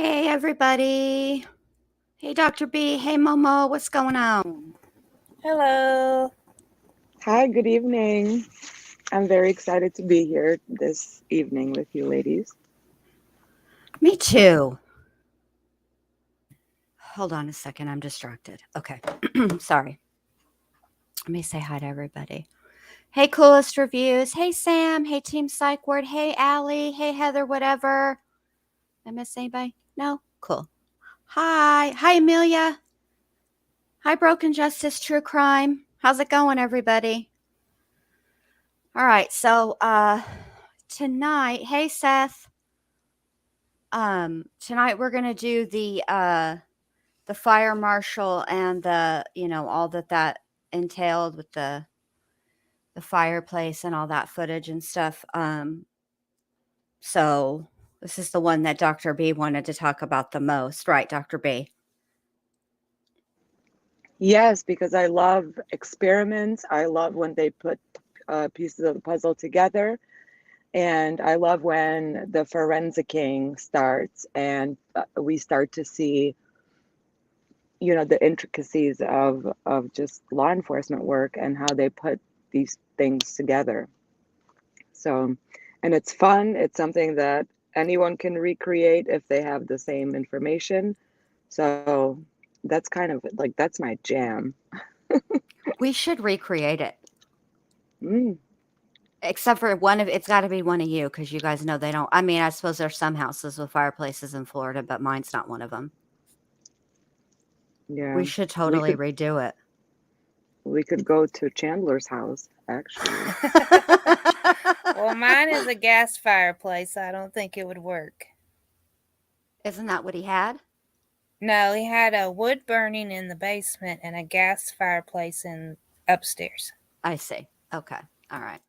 Hey, everybody. Hey, Dr. B. Hey, Momo. What's going on? Hello. Hi, good evening. I'm very excited to be here this evening with you ladies. Me too. Hold on a second. I'm distracted. Okay. Sorry. Let me say hi to everybody. Hey, Coolest Reviews. Hey, Sam. Hey, Team Psych Ward. Hey, Allie. Hey, Heather, whatever. Did I miss anybody? No? Cool. Hi. Hi, Amelia. Hi, Broken Justice True Crime. How's it going, everybody? All right. So, tonight, hey, Seth. Tonight we're gonna do the fire marshal and all that entailed with the fireplace and all that footage and stuff. So this is the one that Dr. B wanted to talk about the most, right, Dr. B? Yes, because I love experiments. I love when they put pieces of the puzzle together. And I love when the forensicing starts and we start to see, the intricacies of just law enforcement work and how they put these things together. So, and it's fun. It's something that anyone can recreate if they have the same information. So that's kind of like, that's my jam. We should recreate it. Mm, Except for one of it's got to be one of you because you guys know they don't. I mean, I suppose there's some houses with fireplaces in Florida, but mine's not one of them. yeah, We should we totally could redo it. we could go to Chandler's house, actually. Well, mine is a gas fireplace, so I don't think it would work. Isn't that what he had? No, he had a wood burning in the basement and a gas fireplace in upstairs. I see. Okay. All right.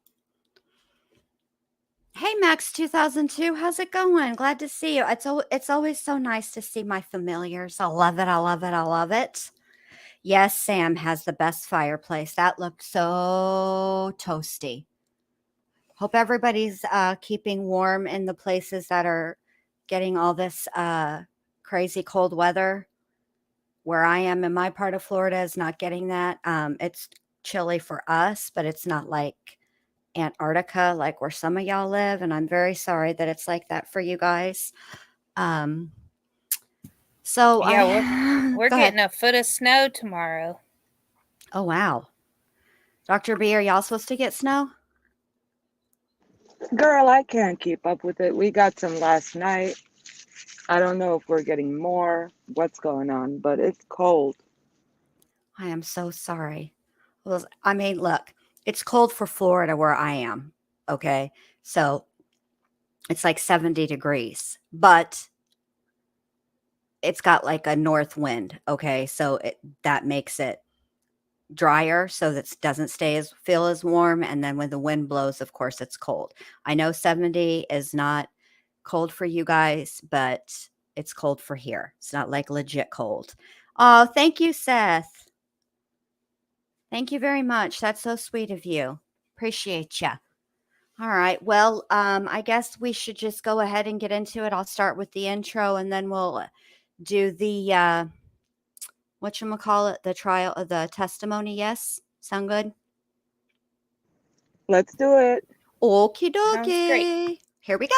Hey Max 2002, how's it going? Glad to see you. It's always so nice to see my familiars. I love it. I love it. I love it. Yes, Sam has the best fireplace. That looked so toasty. Hope everybody's keeping warm in the places that are getting all this crazy cold weather. Where I am in my part of Florida is not getting that. It's chilly for us, but it's not like Antarctica, like where some of y'all live, and I'm very sorry that it's like that for you guys. Um, so Yeah, we're go ahead. getting a foot of snow tomorrow. Oh wow, Dr. B, are y'all supposed to get snow? Girl, I can't keep up with it. We got some last night. I don't know if we're getting more, what's going on, but it's cold. I am so sorry. Well, I mean, look, it's cold for Florida where I am. Okay, so it's like 70 degrees, but it's got like a north wind. Okay, so that makes it drier so that it doesn't feel as warm, and then when the wind blows, of course it's cold. I know 70 is not cold for you guys, but it's cold for here. It's not like legit cold. Oh, thank you, Seth. Thank you very much. That's so sweet of you. Appreciate you. All right. Well, I guess we should just go ahead and get into it. I'll start with the intro and then we'll do the whatchamacallit, the trial of the testimony. Yes? Sound good? Let's do it. Okie Sounds great. dokie. Here we go.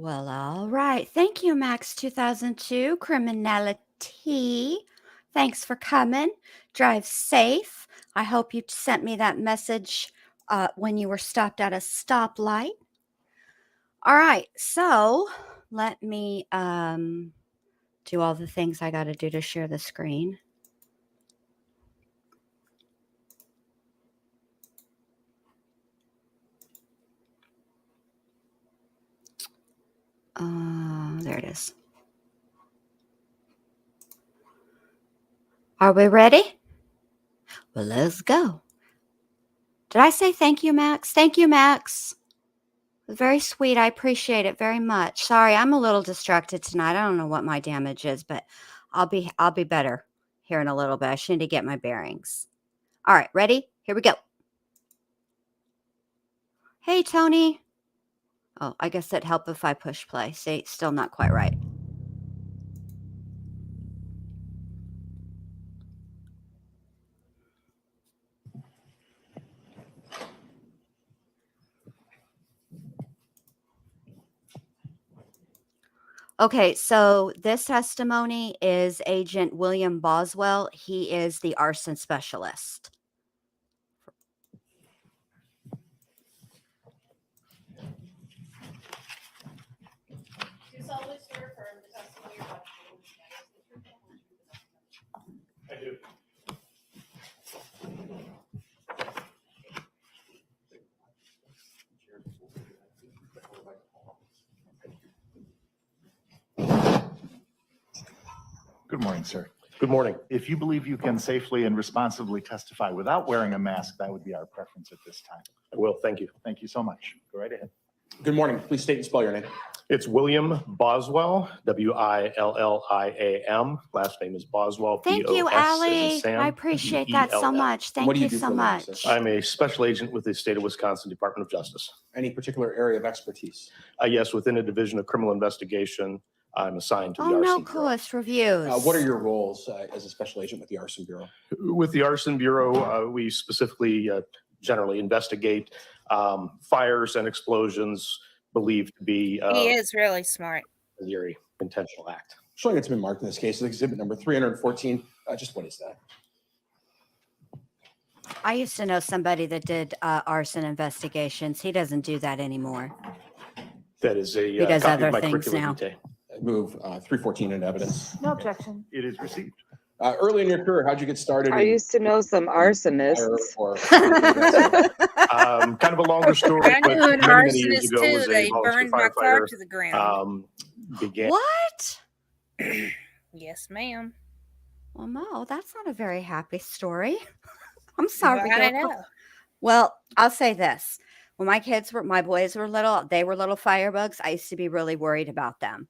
Well, all right. Thank you, Max 2002 Criminality. Thanks for coming. Drive safe. I hope you sent me that message when you were stopped at a stoplight. All right. So let me do all the things I got to do to share the screen. There it is. Are we ready? Well, let's go. Did I say thank you, Max? Thank you, Max. Very sweet. I appreciate it very much. Sorry, I'm a little distracted tonight. I don't know what my damage is, but I'll be better here in a little bit. I should need to get my bearings. All right, ready? Here we go. Hey, Tony. Oh, I guess it'd help if I push play. See, still not quite right. Okay, so this testimony is Agent William Boswell. He is the arson specialist. I do. Good morning, sir. Good morning. If you believe you can safely and responsibly testify without wearing a mask, that would be our preference at this time. I will. Thank you. Thank you so much. Go right ahead. Good morning. Please state and spell your name. It's William Boswell, William. Last name is Boswell. Thank you, B-O-S as in Allie. Sam, I appreciate that so E-L-L. much. Thank What do you you do so for a living, much. sir? I'm a special agent with the state of Wisconsin Department of Justice. Any particular area of expertise? Yes, within a division of criminal investigation, I'm assigned to the Oh, Arson no, Bureau. coolest reviews. What are your roles as a special agent with the Arson Bureau? With the Arson Bureau, we specifically generally investigate fires and explosions believed to be He is really smart. a very intentional act. Showing it's been marked in this case is exhibit number 314. Just what is that? I used to know somebody that did arson investigations. He doesn't do that anymore. That is a He does copy other of my things curriculum now. vitae. I move 314 into evidence. No objection. It is received. Early in your career, how'd you get started? I used to know some arsonists. Kind of a longer story, I but knew an many years arsonist ago too. was a They volunteer burned my car firefighter. to the ground. Began What? Yes, ma'am. Well, no, that's not a very happy story. I'm sorry. But I girl. know. Well, I'll say this. When my boys were little, they were little firebugs. I used to be really worried about them.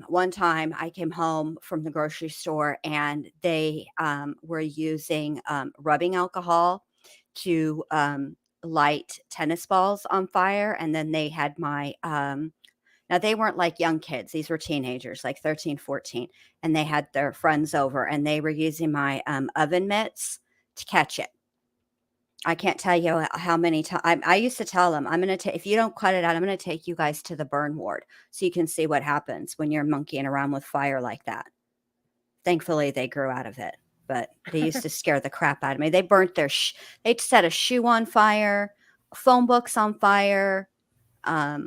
One time I came home from the grocery store and they were using rubbing alcohol to light tennis balls on fire. And then they had my, now they weren't like young kids. These were teenagers, like 13, 14. And they had their friends over and they were using my oven mitts to catch it. I can't tell you how many times I used to tell them, I'm going to take, if you don't cut it out, I'm going to take you guys to the burn ward so you can see what happens when you're monkeying around with fire like that. Thankfully, they grew out of it, but they used to scare the crap out of me. They burnt they'd set a shoe on fire, phone books on fire. Yeah,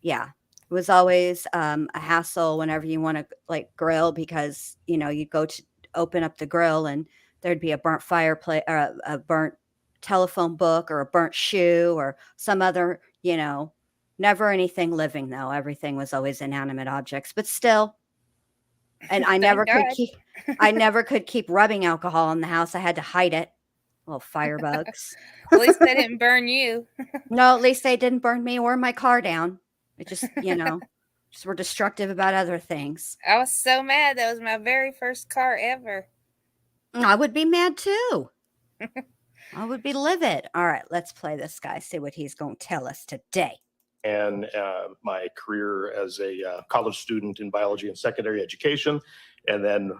it was always a hassle whenever you want to like grill because, you'd go to open up the grill and there'd be a burnt fireplace or a burnt telephone book or a burnt shoe or some other, never anything living though. Everything was always inanimate objects, but still. And I never could keep rubbing alcohol in the house. I had to hide it. Little firebugs. At least they didn't burn you. No, at least they didn't burn me or my car down. It just, just were destructive about other things. I was so mad. That was my very first car ever. I would be mad too. I would be livid. All right, let's play this guy. See what he's going to tell us today. and my career as a college student in biology and secondary education, and then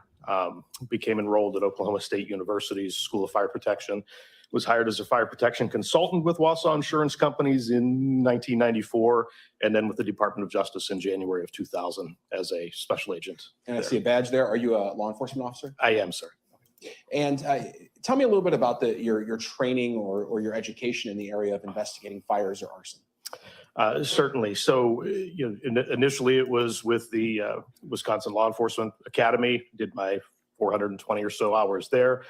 became enrolled at Oklahoma State University's School of Fire Protection. was hired as a fire protection consultant with Wausau Insurance Companies in 1994, and then with the Department of Justice in January of 2000 as a special agent. And I see a badge there. Are you a law enforcement officer? I am, sir. And tell me a little bit about your training or your education in the area of investigating fires or arson. Certainly. So, initially it was with the Wisconsin Law Enforcement Academy, did my 420 or so hours there,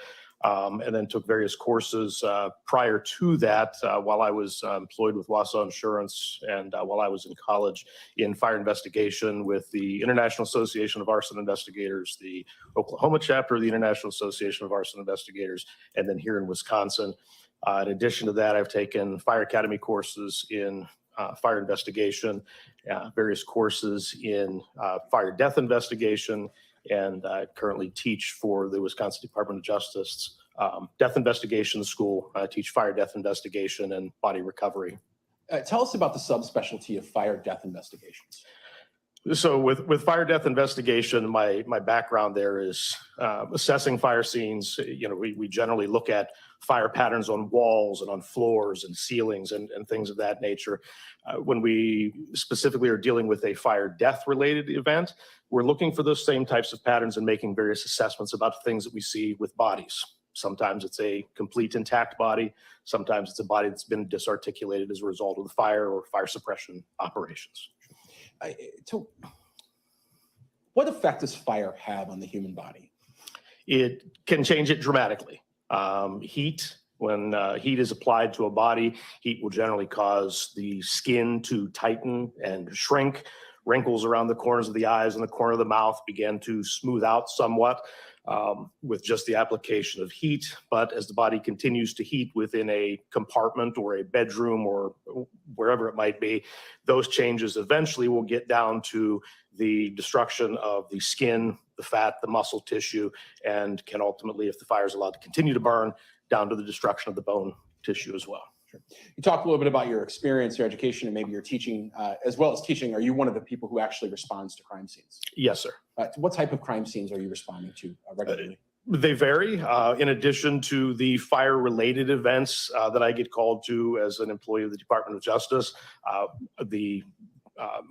and then took various courses prior to that while I was employed with Wausau Insurance and while I was in college in fire investigation with the International Association of Arson Investigators, the Oklahoma chapter of the International Association of Arson Investigators, and then here in Wisconsin. In addition to that, I've taken fire academy courses in fire investigation, various courses in fire death investigation, and I currently teach for the Wisconsin Department of Justice Death Investigation School. I teach fire death investigation and body recovery. Tell us about the subspecialty of fire death investigations. So with fire death investigation, my background there is assessing fire scenes. We generally look at fire patterns on walls and on floors and ceilings and things of that nature. When we specifically are dealing with a fire death related event, we're looking for those same types of patterns and making various assessments about things that we see with bodies. Sometimes it's a complete intact body. Sometimes it's a body that's been disarticulated as a result of the fire or fire suppression operations. What effect does fire have on the human body? It can change it dramatically. Heat, when heat is applied to a body, heat will generally cause the skin to tighten and shrink. Wrinkles around the corners of the eyes and the corner of the mouth begin to smooth out somewhat with just the application of heat. But as the body continues to heat within a compartment or a bedroom or wherever it might be, those changes eventually will get down to the destruction of the skin, the fat, the muscle tissue, and can ultimately, if the fire is allowed to continue to burn, down to the destruction of the bone tissue as well. Sure. You talked a little bit about your experience, your education, and maybe your teaching. As well as teaching, are you one of the people who actually responds to crime scenes? Yes, sir. What type of crime scenes are you responding to regularly? They vary. In addition to the fire-related events that I get called to as an employee of the Department of Justice,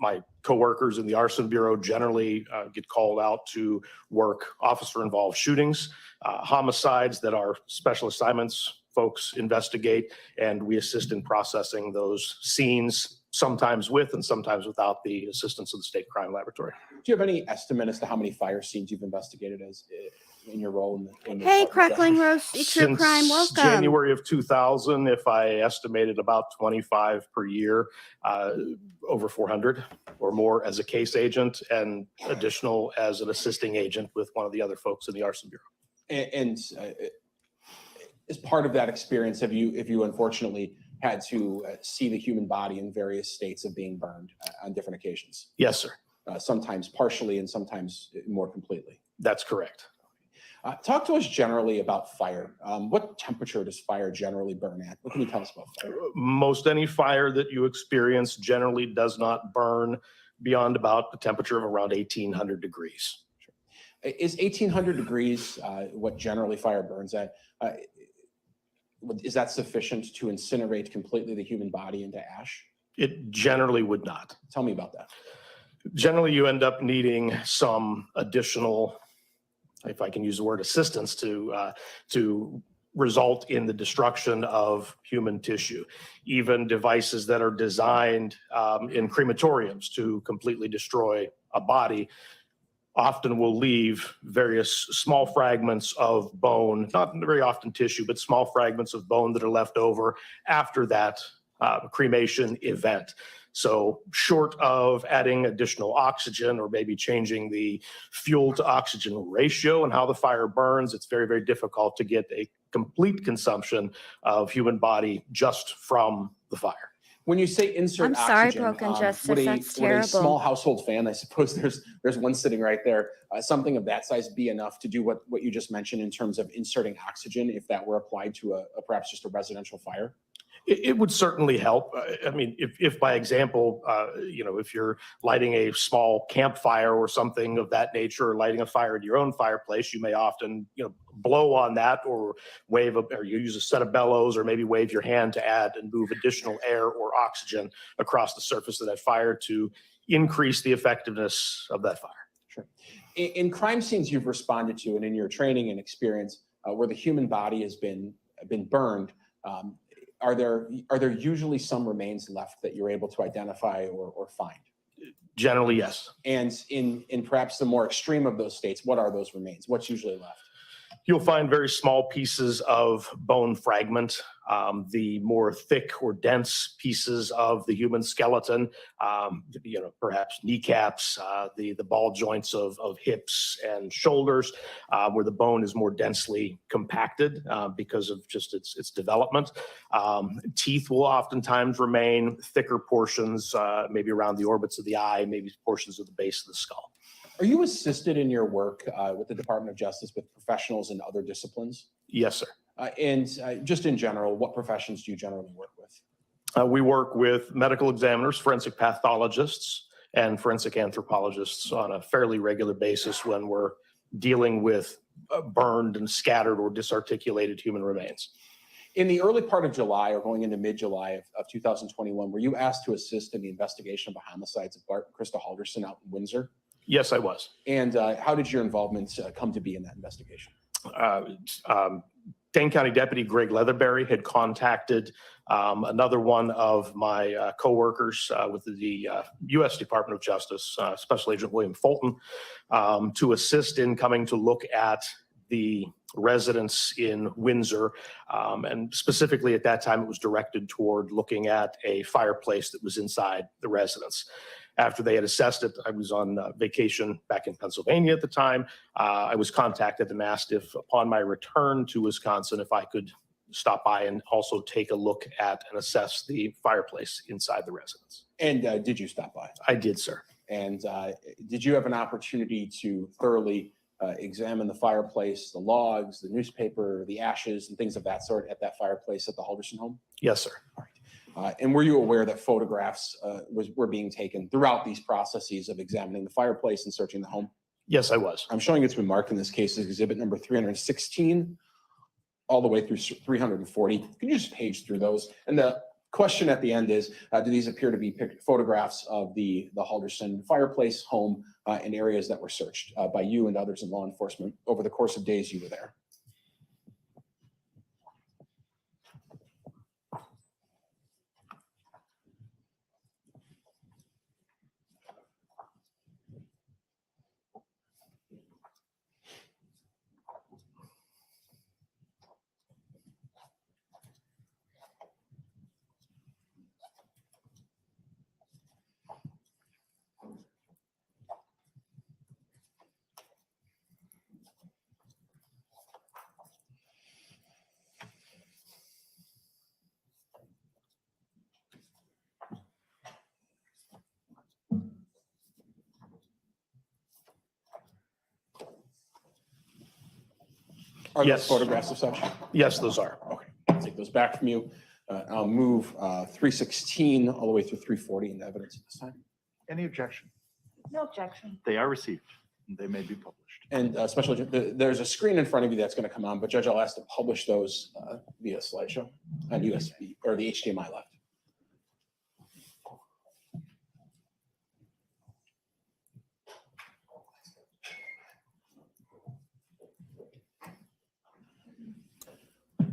my coworkers in the Arson Bureau generally get called out to work officer-involved shootings, homicides that our special assignments folks investigate, and we assist in processing those scenes, sometimes with and sometimes without the assistance of the State Crime Laboratory. Do you have any estimate as to how many fire scenes you've investigated as in your role? Hey, Crackling Roast, it's your crime. Welcome. January of 2000, if I estimated about 25 per year, over 400 or more as a case agent and additional as an assisting agent with one of the other folks in the Arson Bureau. And as part of that experience, have you unfortunately had to see the human body in various states of being burned on different occasions? Yes, sir. Sometimes partially and sometimes more completely. That's correct. Talk to us generally about fire. What temperature does fire generally burn at? What can you tell us about fire? Most any fire that you experience generally does not burn beyond about the temperature of around 1800 degrees. Sure. Is 1800 degrees what generally fire burns at? Is that sufficient to incinerate completely the human body into ash? It generally would not. Tell me about that. Generally, you end up needing some additional, if I can use the word, assistance to result in the destruction of human tissue. Even devices that are designed in crematoriums to completely destroy a body often will leave various small fragments of bone, not very often tissue, but small fragments of bone that are left over after that cremation event. So short of adding additional oxygen or maybe changing the fuel to oxygen ratio and how the fire burns, it's very, very difficult to get a complete consumption of human body just from the fire. When you say insert I'm sorry, oxygen, Broken Justice, would that's would a terrible. small household fan, I suppose there's one sitting right there, something of that size be enough to do what you just mentioned in terms of inserting oxygen if that were applied to a perhaps just a residential fire? It would certainly help. I mean, if by example, if you're lighting a small campfire or something of that nature, or lighting a fire in your own fireplace, you may often, blow on that or or you use a set of bellows, or maybe wave your hand to add and move additional air or oxygen across the surface of that fire to increase the effectiveness of that fire. Sure. In crime scenes you've responded to, and in your training and experience, where the human body has been burned, are there usually some remains left that you're able to identify or find? Generally, yes. And in perhaps the more extreme of those states, what are those remains? What's usually left? You'll find very small pieces of bone fragment, the more thick or dense pieces of the human skeleton, perhaps kneecaps, the ball joints of hips and shoulders, where the bone is more densely compacted because of just its development. Teeth will oftentimes remain, thicker portions, maybe around the orbits of the eye, maybe portions of the base of the skull. Are you assisted in your work with the Department of Justice with professionals in other disciplines? Yes, sir. And just in general, what professions do you generally work with? We work with medical examiners, forensic pathologists, and forensic anthropologists on a fairly regular basis when we're dealing with burned and scattered or disarticulated human remains. In the early part of July, or going into mid-July of 2021, were you asked to assist in the investigation of the homicides of Bart and Krista Halderson out in Windsor? Yes, I was. And how did your involvement come to be in that investigation? Dane County Deputy Greg Leatherberry had contacted another one of my coworkers with the U.S. Department of Justice, Special Agent William Fulton, to assist in coming to look at the residence in Windsor. And specifically at that time, it was directed toward looking at a fireplace that was inside the residence. After they had assessed it, I was on vacation back in Pennsylvania at the time. I was contacted and asked if upon my return to Wisconsin, if I could stop by and also take a look at and assess the fireplace inside the residence. And did you stop by? I did, sir. And did you have an opportunity to thoroughly examine the fireplace, the logs, the newspaper, the ashes, and things of that sort at that fireplace at the Halderson home? Yes, sir. All right. And were you aware that photographs were being taken throughout these processes of examining the fireplace and searching the home? Yes, I was. I'm showing it's been marked in this case as exhibit number 316 all the way through 340. Can you just page through those? And the question at the end is, do these appear to be photographs of the Halderson fireplace home in areas that were searched by you and others in law enforcement over the course of days you were there? Are Yes. those photographs of such? Yes, those are. Okay, I'll take those back from you. I'll move 316 all the way through 340 into evidence at this time. Any objection? No objection. They are received. They may be published. And Special Agent, there's a screen in front of you that's going to come on, but Judge, I'll ask to publish those via slideshow on USB or the HDMI left.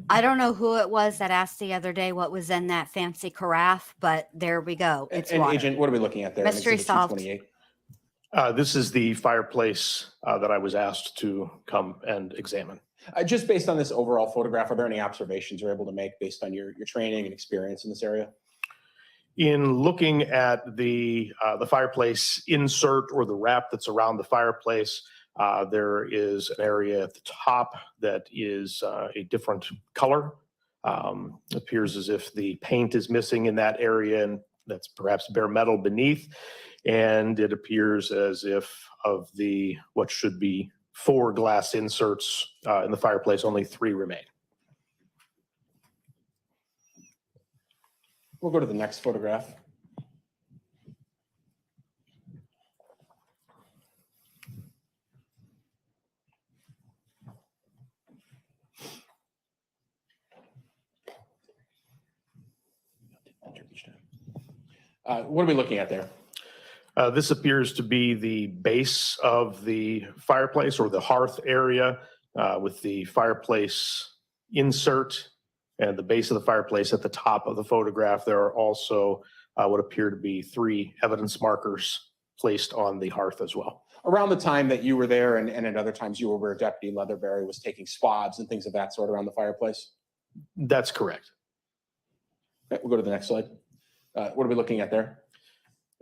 I don't know who it was that asked the other day what was in that fancy carafe, but there we go. It's And water. Agent, what are we looking at there? Mystery Exhibit solved. 228. This is the fireplace that I was asked to come and examine. Just based on this overall photograph, are there any observations you're able to make based on your training and experience in this area? In looking at the fireplace insert or the wrap that's around the fireplace, there is an area at the top that is a different color. Appears as if the paint is missing in that area, and that's perhaps bare metal beneath. And it appears as if of the what should be 4 glass inserts in the fireplace, only 3 remain. We'll go to the next photograph. What are we looking at there? This appears to be the base of the fireplace or the hearth area with the fireplace insert and the base of the fireplace at the top of the photograph. There are also what appear to be 3 evidence markers placed on the hearth as well. Around the time that you were there and at other times you were where Deputy Leatherberry was taking swabs and things of that sort around the fireplace? That's correct. Okay, we'll go to the next slide. What are we looking at there?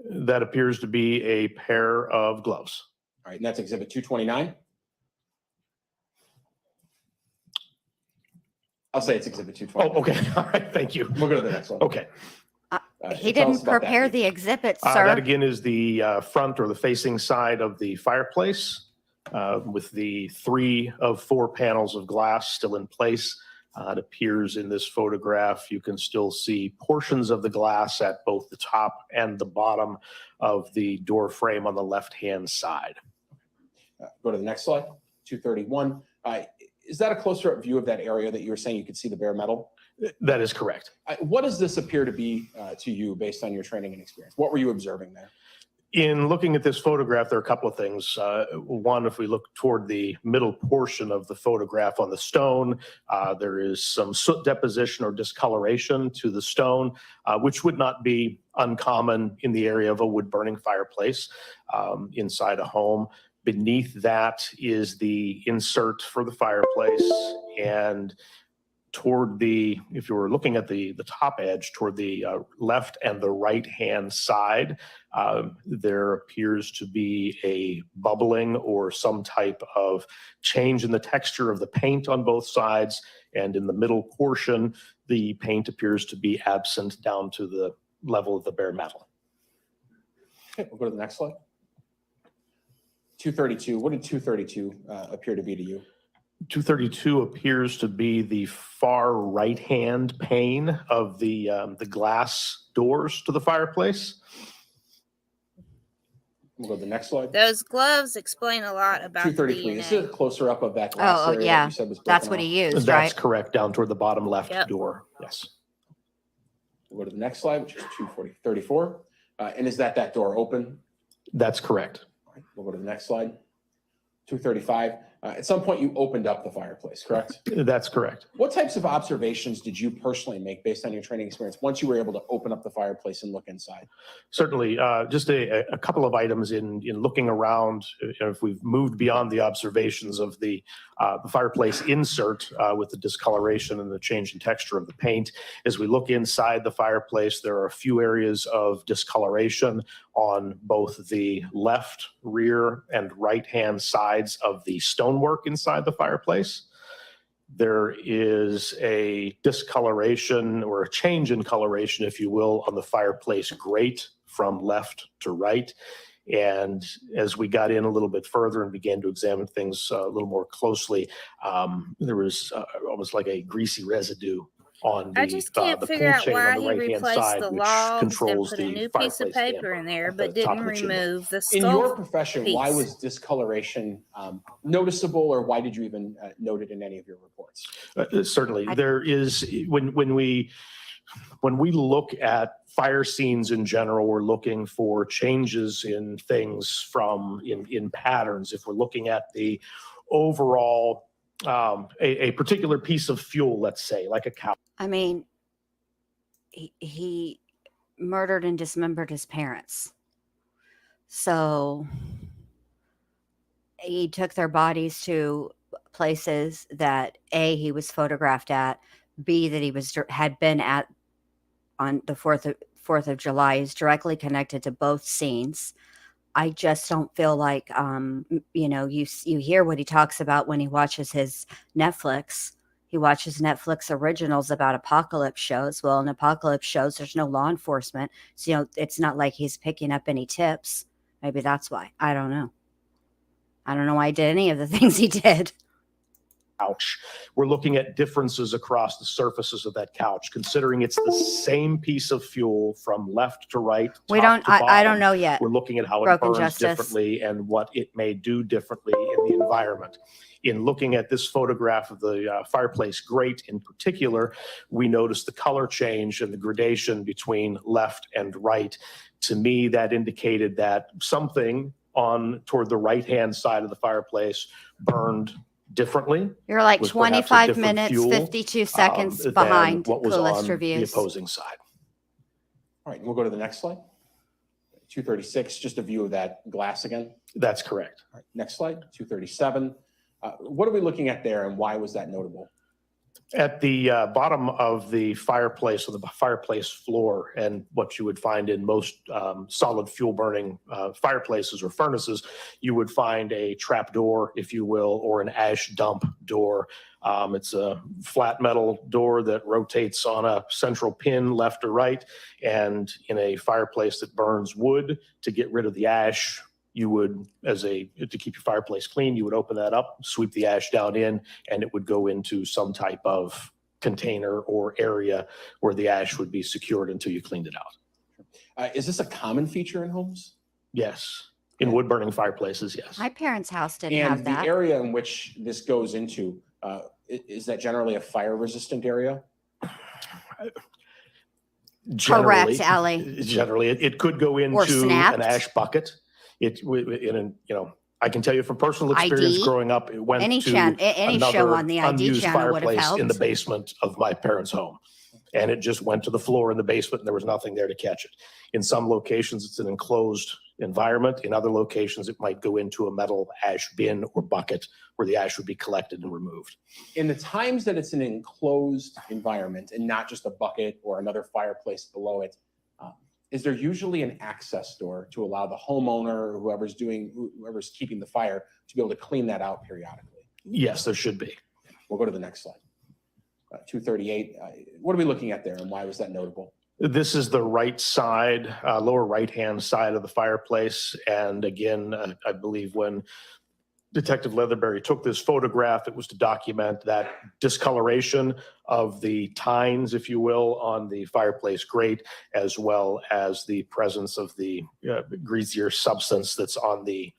That appears to be a pair of gloves. All right, and that's exhibit 229. I'll say it's exhibit 229. Oh, okay. All right. Thank you. We'll go to the next one. Okay. He Tell us didn't about that, prepare please. the exhibit, sir. That again is the front or the facing side of the fireplace with the 3 of 4 panels of glass still in place. It appears in this photograph, you can still see portions of the glass at both the top and the bottom of the door frame on the left-hand side. Go to the next slide, 231. Is that a closer up view of that area that you were saying you could see the bare metal? That is correct. What does this appear to be to you based on your training and experience? What were you observing there? In looking at this photograph, there are a couple of things. One, if we look toward the middle portion of the photograph on the stone, there is some soot deposition or discoloration to the stone, which would not be uncommon in the area of a wood-burning fireplace inside a home. Beneath that is the insert for the fireplace, and toward the, if you were looking at the top edge, toward the left and the right-hand side, there appears to be a bubbling or some type of change in the texture of the paint on both sides. And in the middle portion, the paint appears to be absent down to the level of the bare metal. Okay, we'll go to the next slide. 232. What did 232 appear to be to you? 232 appears to be the far right-hand pane of the glass doors to the fireplace. We'll go to the next slide. Those gloves explain a lot about the 233. This is a DNA. closer up of that glass Oh, area that yeah. you said was That's broken what off. he used, That's right? correct, down toward the bottom left Yep. door. Yes. We'll go to the next slide, which is 234. And is that door open? That's correct. All right, we'll go to the next slide. 235. At some point, you opened up the fireplace, correct? That's correct. What types of observations did you personally make based on your training experience once you were able to open up the fireplace and look inside? Certainly, just a couple of items in looking around. If we've moved beyond the observations of the fireplace insert with the discoloration and the change in texture of the paint, as we look inside the fireplace, there are a few areas of discoloration on both the left, rear, and right-hand sides of the stonework inside the fireplace. There is a discoloration or a change in coloration, if you will, on the fireplace grate from left to right. And as we got in a little bit further and began to examine things a little more closely, there was almost like a greasy residue on I just the can't figure pull out chain why on the he right-hand replaced side, the which logs and controls put a the new piece of fireplace paper damper in there, at the but top didn't of the chimney. remove the In your stove profession, piece. why was discoloration noticeable, or why did you even note it in any of your reports? Certainly, there is when we look at fire scenes in general, we're looking for changes in things from in patterns. If we're looking at the overall a particular piece of fuel, let's say, like a cow. I mean, he murdered and dismembered his parents. So he took their bodies to places that A, he was photographed at, B, that he had been at on the 4th of July. Is directly connected to both scenes. I just don't feel like you hear what he talks about when he watches his Netflix. He watches Netflix originals about apocalypse shows. Well, in apocalypse shows, there's no law enforcement. So, it's not like he's picking up any tips. Maybe that's why. I don't know. I don't know why he did any of the things he did. couch. We're looking at differences across the surfaces of that couch, considering it's the same piece of fuel from left to right. We top don't, to I don't bottom. know yet. We're looking at how it Broken burns Justice. differently and what it may do differently in the environment. In looking at this photograph of the fireplace grate in particular, we noticed the color change and the gradation between left and right. To me, that indicated that something on toward the right-hand side of the fireplace burned differently. You're like was perhaps a 25 different minutes, fuel, 52 seconds than behind what was coolest on the reviews. opposing side. All right, we'll go to the next slide. 236, just a view of that glass again. That's correct. All right, next slide, 237. What are we looking at there and why was that notable? At the bottom of the fireplace, or the fireplace floor, and what you would find in most solid fuel burning fireplaces or furnaces, you would find a trap door, if you will, or an ash dump door. It's a flat metal door that rotates on a central pin left or right. And in a fireplace that burns wood, to get rid of the ash, you would, to keep your fireplace clean, you would open that up, sweep the ash down in, and it would go into some type of container or area where the ash would be secured until you cleaned it out. Is this a common feature in homes? Yes. In wood burning fireplaces, yes. My parents' house didn't And have that. the area in which this goes into, is that generally a fire resistant area? Correct, Ally. Generally, it could go into snapped. an ash bucket. I can tell you from personal experience ID? growing up, it went Any to any show another on the ID unused channel would have fireplace in the helped. basement of my parents' home. And it just went to the floor in the basement and there was nothing there to catch it. In some locations, it's an enclosed environment. In other locations, it might go into a metal ash bin or bucket where the ash would be collected and removed. In the times that it's an enclosed environment and not just a bucket or another fireplace below it, is there usually an access door to allow the homeowner or whoever's keeping the fire to be able to clean that out periodically? Yes, there should be. We'll go to the next slide. 238. What are we looking at there and why was that notable? This is the right side, lower right-hand side of the fireplace. And again, I believe when Detective Leatherberry took this photograph, it was to document that discoloration of the tines, if you will, on the fireplace grate, as well as the presence of the greasier substance that's on the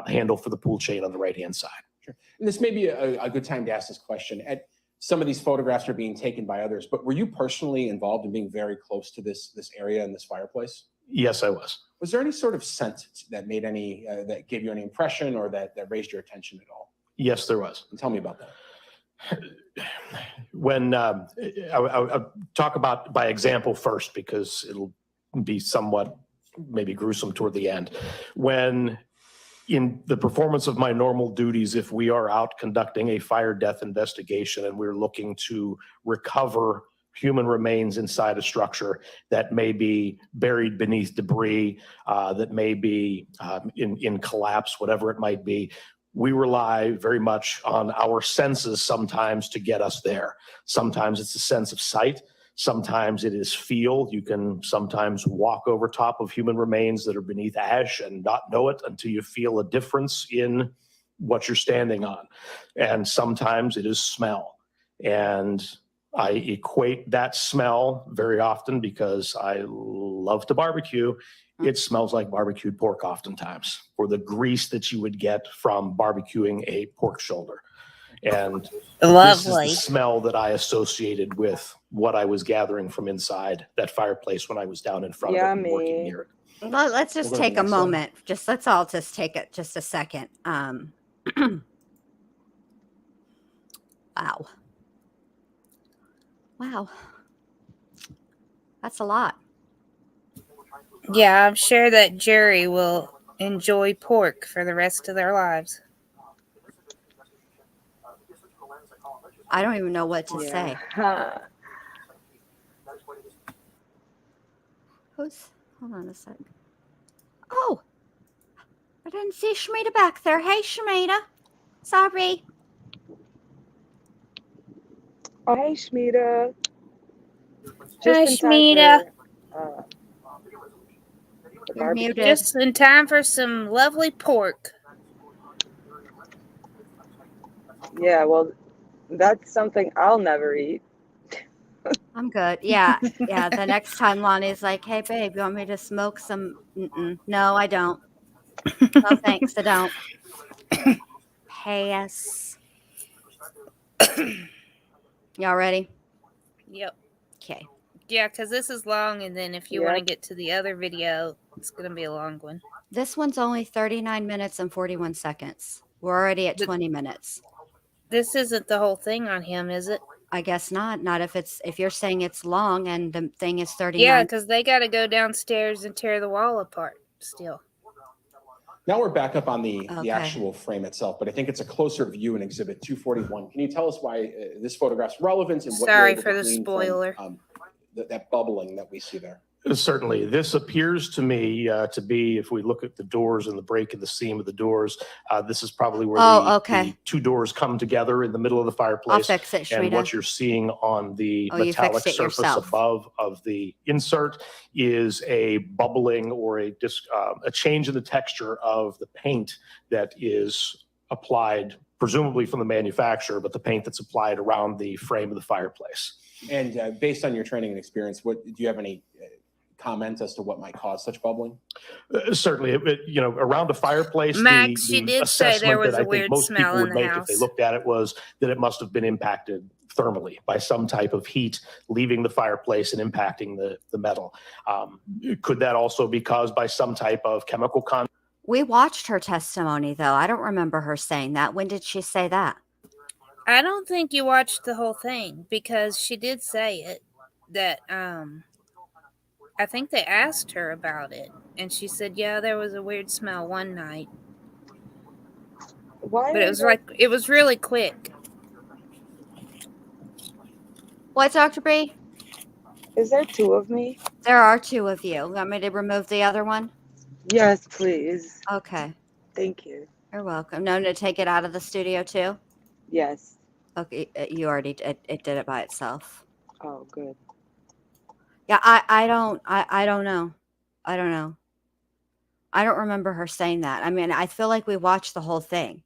handle for the pool chain on the right-hand side. Sure. And this may be a good time to ask this question. Some of these photographs are being taken by others, but were you personally involved in being very close to this area and this fireplace? Yes, I was. Was there any sort of scent that made that gave you any impression or that raised your attention at all? Yes, there was. And tell me about that. When I'll talk about by example first, because it'll be somewhat maybe gruesome toward the end. When in the performance of my normal duties, if we are out conducting a fire death investigation and we're looking to recover human remains inside a structure that may be buried beneath debris, that may be in collapse, whatever it might be, we rely very much on our senses sometimes to get us there. Sometimes it's a sense of sight. Sometimes it is feel. You can sometimes walk over top of human remains that are beneath ash and not know it until you feel a difference in what you're standing on. And sometimes it is smell. And I equate that smell very often because I love to barbecue. It smells like barbecued pork oftentimes, or the grease that you would get from barbecuing a pork shoulder. And this is Lovely. the smell that I associated with what I was gathering from inside that fireplace when I was down in front of it and working Yummy. near it. Let's just We'll go to take the a next slide. moment. Let's all just take it just a second. Wow. Wow. That's a lot. Yeah, I'm sure that jury will enjoy pork for the rest of their lives. I don't even know what to say. Huh. Hold on a sec. Oh, I didn't see Shmita back there. Hey, Shmita. Sorry. Oh, hey, Shmita. Hi, in time Shmita. for, the You're barbecue. muted. Just in time for some lovely pork. Yeah, well, That's something I'll never eat. I'm good. Yeah, yeah. The next time Lonnie's like, "Hey, babe, you want me to smoke some?" Mm-mm. No, I don't. No, thanks. I don't. Pass. Y'all ready? Yep. Okay. Yeah, because this is long, and then if you want to Yep. get to the other video, it's going to be a long one. This one's only 39 minutes and 41 seconds. We're already at But- 20 minutes. This isn't the whole thing on him, is it? I guess not. Not if you're saying it's long and the thing is 39. Yeah, because they got to go downstairs and tear the wall apart still. Now we're back up on the Okay. actual frame itself, but I think it's a closer view in Exhibit 241. Can you tell us why this photograph's relevant and what you're Sorry able for to the glean from, spoiler. that bubbling that we see there? Certainly, this appears to me to be, if we look at the doors and the break in the seam of the doors, this is probably where the two doors come together in the middle of the I'll fireplace. fix it, And Shrita. what you're seeing on the Oh, you metallic fixed it surface yourself. above of the insert is a bubbling or a change in the texture of the paint that is applied, presumably from the manufacturer, but the paint that's applied around the frame of the fireplace. And based on your training and experience, do you have any comment as to what might cause such bubbling? Certainly, around a fireplace, Max, the she did say there assessment was that a I think weird most smell people in would the make if house. they looked at it was that it must have been impacted thermally by some type of heat leaving the fireplace and impacting the metal. Could that also be caused by some type of chemical contact? We watched her testimony, though. I don't remember her saying that. When did she say that? I don't think you watched the whole thing because she did say it that I think they asked her about it and she said, yeah, there was a weird smell one night. Why? But it was really quick. What, Dr. B? Is there two of me? There are two of you. Want me to remove the other one? Yes, please. Okay. Thank you. You're welcome. No, to take it out of the studio, too? Yes. Okay, you already did. It did it by itself. Oh, good. Yeah, I don't know. I don't know. I don't remember her saying that. I mean, I feel like we watched the whole thing.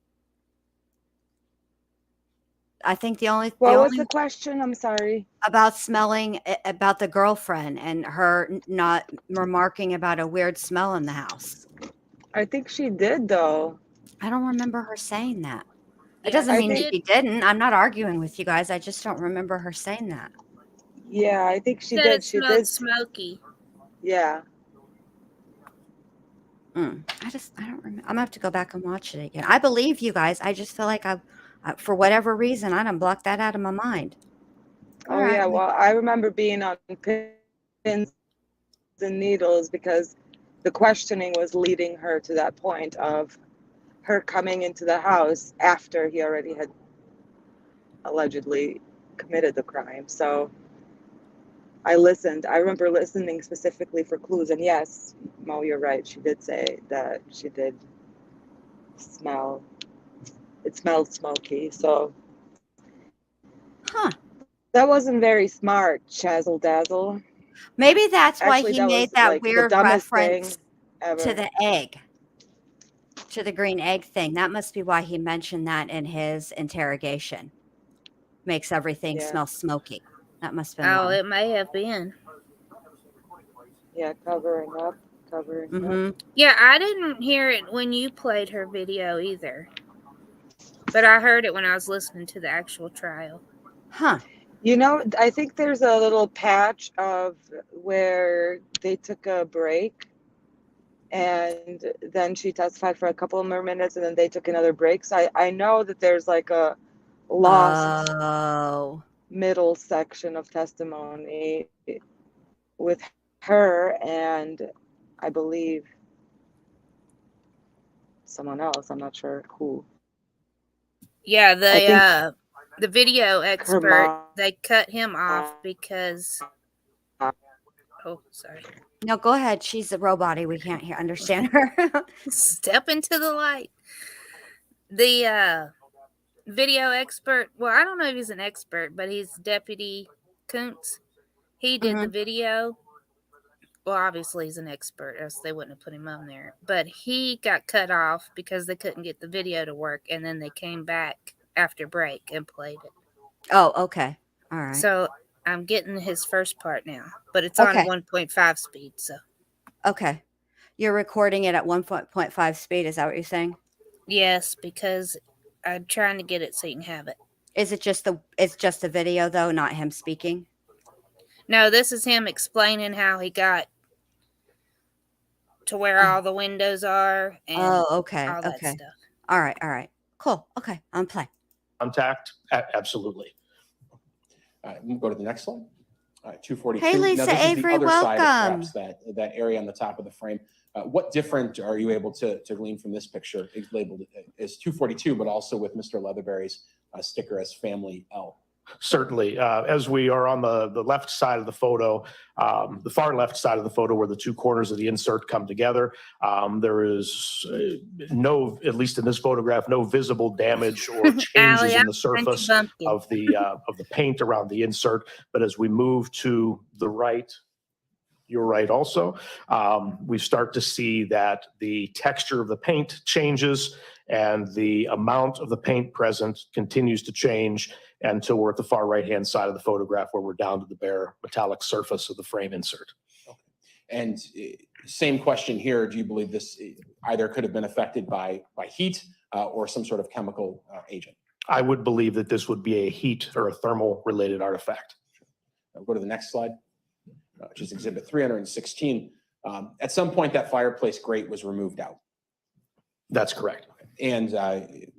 I think the only What was the question? I'm sorry. about smelling about the girlfriend and her not remarking about a weird smell in the house. I think she did, though. I don't remember her saying that. It Yeah, doesn't I mean think- she didn't. I'm not arguing with you guys. I just don't remember her saying that. Yeah, I think she said did. it She smelled did. smoky. Yeah. I don't remember. I'm gonna have to go back and watch it again. I believe you guys. I just feel like for whatever reason, I done blocked that out of my mind. Oh, All right. yeah. Well, I remember being on pins and needles because the questioning was leading her to that point of her coming into the house after he already had allegedly committed the crime. So I listened. I remember listening specifically for clues. And yes, Mo, you're right. She did say that she did smell. It smelled smoky. So Huh. that wasn't very smart, Chazzle Dazzle. Maybe that's why Actually, he that made was that like the weird dumbest reference thing ever. to the egg, to the green egg thing. That must be why he mentioned that in his interrogation. Makes everything Yeah. smell smoky. That must have been Oh, why. it may have been. Yeah, covering up. Mm-hmm. Yeah, I didn't hear it when you played her video either. But I heard it when I was listening to the actual trial. Huh. You know, I think there's a little patch of where they took a break and then she testified for a couple more minutes and then they took another break. So I know that there's like a lost Oh. middle section of testimony with her and I believe someone else. I'm not sure who. Yeah, I the video Her expert, mom. they cut him off because oh, sorry. No, go ahead. She's a robot. We can't understand her. Step into the light. The video expert, well, I don't know if he's an expert, but he's Deputy Kuntz. He did the video. Well, obviously he's an expert, else they wouldn't have put him on there. But he got cut off because they couldn't get the video to work, and then they came back after break and played it. Oh, okay. All right. So I'm getting his first part now, but it's on Okay. 1.5 speed. So Okay. You're recording it at 1.5 speed. Is that what you're saying? yes, because I'm trying to get it so you can have it. Is it just it's just the video though, not him speaking? No, this is him explaining how he got to where all the windows are and Oh, okay. all that Okay. stuff. All right. All right. Cool. Okay. On play. Contact? Absolutely. All right, we'll go to the next slide. All right, 242. Hey, Now, Lisa this is the Avery, other side of welcome. perhaps that area on the top of the frame. What different are you able to glean from this picture? It's labeled as 242, but also with Mr. Leatherberry's sticker as Family L. Certainly. As we are on the left side of the photo, the far left side of the photo where the two corners of the insert come together, there is no, at least in this photograph, no visible damage or changes Allie, in the surface of the paint around the insert. But as we move to the right, you're right also, we start to see that the texture of the paint changes and the amount of the paint present continues to change until we're at the far right-hand side of the photograph where we're down to the bare metallic surface of the frame insert. Okay. And same question here. Do you believe this either could have been affected by heat or some sort of chemical agent? I would believe that this would be a heat or a thermal related artifact. Go to the next slide, which is exhibit 316. At some point that fireplace grate was removed out. That's correct. And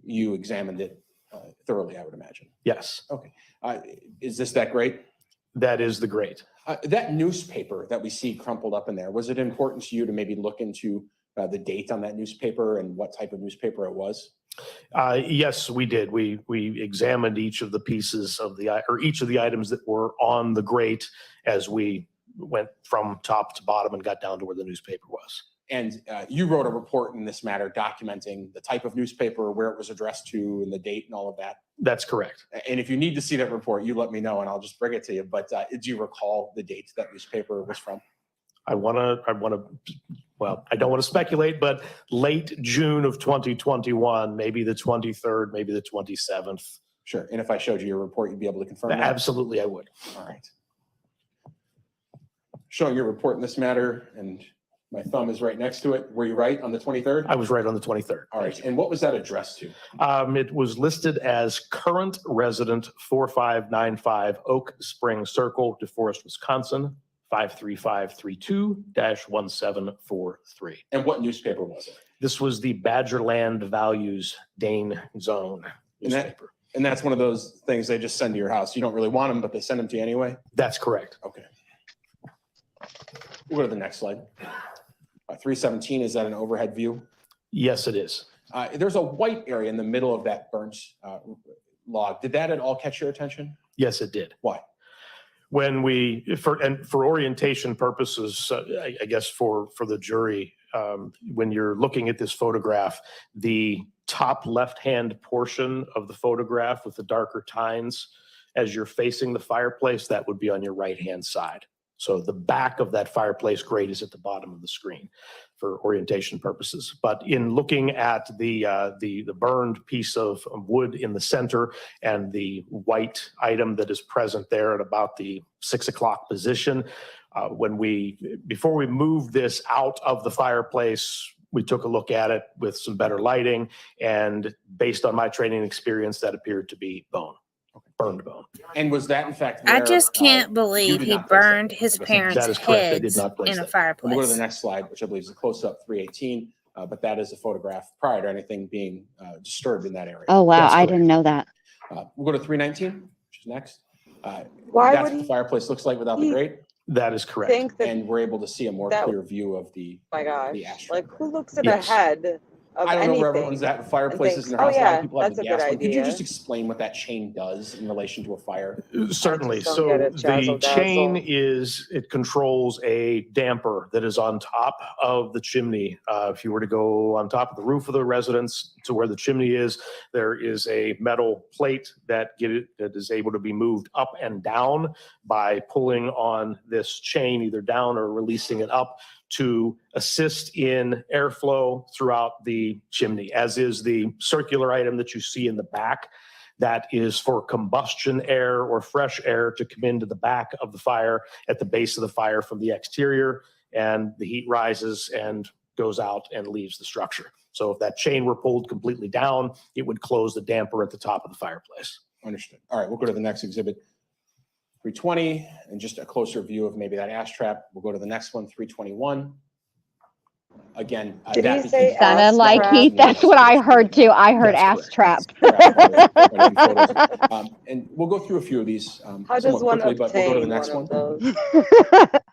you examined it thoroughly, I would imagine. Yes. Okay. Is this that grate? That is the grate. That newspaper that we see crumpled up in there, was it important to you to maybe look into the date on that newspaper and what type of newspaper it was? Yes, we did. We examined each of the pieces of each of the items that were on the grate as we went from top to bottom and got down to where the newspaper was. And you wrote a report in this matter documenting the type of newspaper, where it was addressed to, and the date and all of that. That's correct. And if you need to see that report, you let me know and I'll just bring it to you. But do you recall the date that newspaper was from? Well, I don't want to speculate, but late June of 2021, maybe the 23rd, maybe the 27th. Sure. And if I showed you your report, you'd be able to confirm that? Absolutely, I would. All right. Showing your report in this matter, and my thumb is right next to it. Were you right on the 23rd? I was right on the 23rd. All right. And what was that addressed to? It was listed as current resident 4595 Oak Spring Circle, DeForest, Wisconsin, 53532-1743. And what newspaper was it? This was the Badgerland Values Dane Zone newspaper. And that's one of those things they just send to your house. You don't really want them, but they send them to you anyway? That's correct. Okay. We'll go to the next slide. 317, is that an overhead view? Yes, it is. There's a white area in the middle of that burnt log. Did that at all catch your attention? Yes, it did. Why? When for orientation purposes, I guess for the jury, when you're looking at this photograph, the top left-hand portion of the photograph with the darker tines, as you're facing the fireplace, that would be on your right-hand side. So the back of that fireplace grate is at the bottom of the screen for orientation purposes. But in looking at the burned piece of wood in the center and the white item that is present there at about the 6 o'clock position, before we moved this out of the fireplace, we took a look at it with some better lighting, and based on my training experience, that appeared to be bone. Burned bone. And was that in fact I where, just can't you believe did he not place that? burned his I guess parents' that is correct. I did heads not place in a that. fireplace. We'll go to the next slide, which I believe is a close-up 318, but that is a photograph prior to anything being disturbed in that area. Oh, wow. That's I correct. didn't know that. We'll go to 319, which is next. Why That's would what the he fireplace looks like without the grate, That is correct. think that? and we're able to see a more That- clear view of the My gosh, the ashtray. like who looks at Yes. a head of I don't know where anything? everyone's at with fireplaces in their Oh, house. A lot yeah, of people have that's the a good gas one. Could you idea. just explain what that chain does in relation to a fire? Certainly. I just So don't get it, the Jazzle chain dazzle. it controls a damper that is on top of the chimney. If you were to go on top of the roof of the residence to where the chimney is, there is a metal plate that is able to be moved up and down by pulling on this chain either down or releasing it up to assist in airflow throughout the chimney, as is the circular item that you see in the back. That is for combustion air or fresh air to come into the back of the fire at the base of the fire from the exterior, and the heat rises and goes out and leaves the structure. So if that chain were pulled completely down, it would close the damper at the top of the fireplace. Understood. All right, we'll go to the next exhibit, 320, and just a closer view of maybe that ash trap. We'll go to the next one, 321. Again, Did that he say became- ash Sounded like trap? Heath. That's what I heard too. I heard That's ass trap. And we'll go through a few of these How does somewhat one quickly, but we'll go to the obtain next one one. of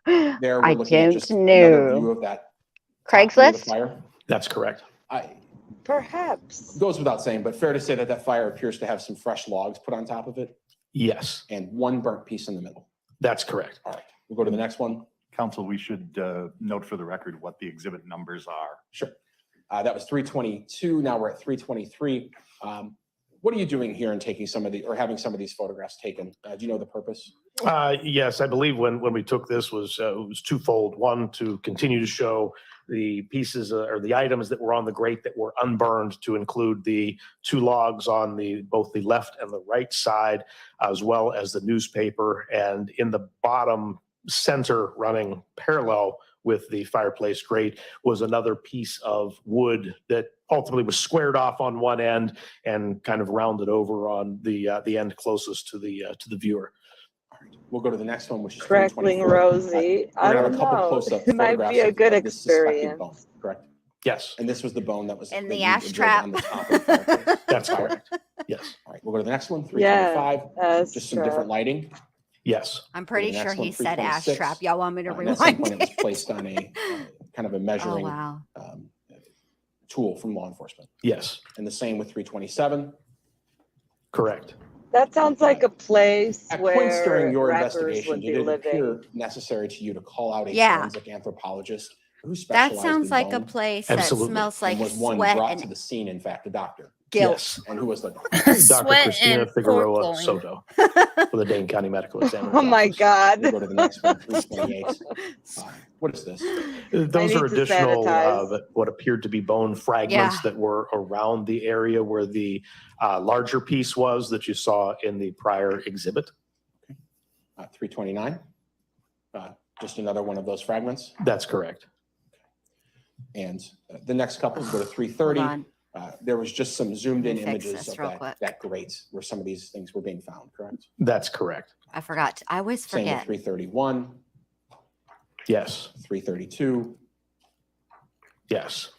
those? There, we're I looking at don't just another view know. of that top view of the Craigslist? fire. That's correct. Perhaps. Goes without saying, but fair to say that that fire appears to have some fresh logs put on top of it Yes, and one burnt piece in the middle. that's correct. All right, we'll go to the next one. Council, we should note for the record what the exhibit numbers are. Sure. That was 322. Now we're at 323. What are you doing here and taking some of the, or having some of these photographs taken? Do you know the purpose? Yes, I believe when we took this it was twofold. One, to continue to show the pieces or the items that were on the grate that were unburned, to include the two logs on both the left and the right side, as well as the newspaper. And in the bottom center, running parallel with the fireplace grate, was another piece of wood that ultimately was squared off on one end and kind of rounded over on the end closest to the viewer. We'll go to the next one, which is Crackling 324. Rosy. We're I gonna have don't a couple know. close-up It might photographs be a of good this suspected experience. bone, correct? Yes, And this was the bone that was In that the you ash observed trap. on the top of the fireplace. that's Fire. correct. Yes, All right, we'll go to the next one, Yeah, 325. Just some different lighting. yes, I'm pretty the sure next one, he said ash 326. trap. Y'all want me to And at some rewind point, it was it? placed on a kind of a Oh, measuring wow. tool from law enforcement. yes, And the same with 327. correct. That sounds like a place At points during where your rappers investigation, would did be it appear living. necessary to you to call out a Yeah. forensic anthropologist who That specialized sounds in like a bone? place Absolutely. that smells And like was one sweat brought to and the scene, in fact, a doctor? guilt. Yes. And who was the Dr. Sweat Christina and Figueroa pork loin. Soto for the Dane County Medical Examiner's Oh my Office. God. We'll go to the next one, 328. What is this? Those need are to additional, sanitize. what appeared to be bone fragments Yeah. that were around the area where the larger piece was that you saw in the prior exhibit. 329. Just another one of those fragments. That's correct. And the next couple, go to Hold 330. on. There was just some zoomed in Let me fix images this of real quick. that grate where some of these things were being found, correct? That's correct. I forgot. I always Same with forget. 331, Yes, 332, yes.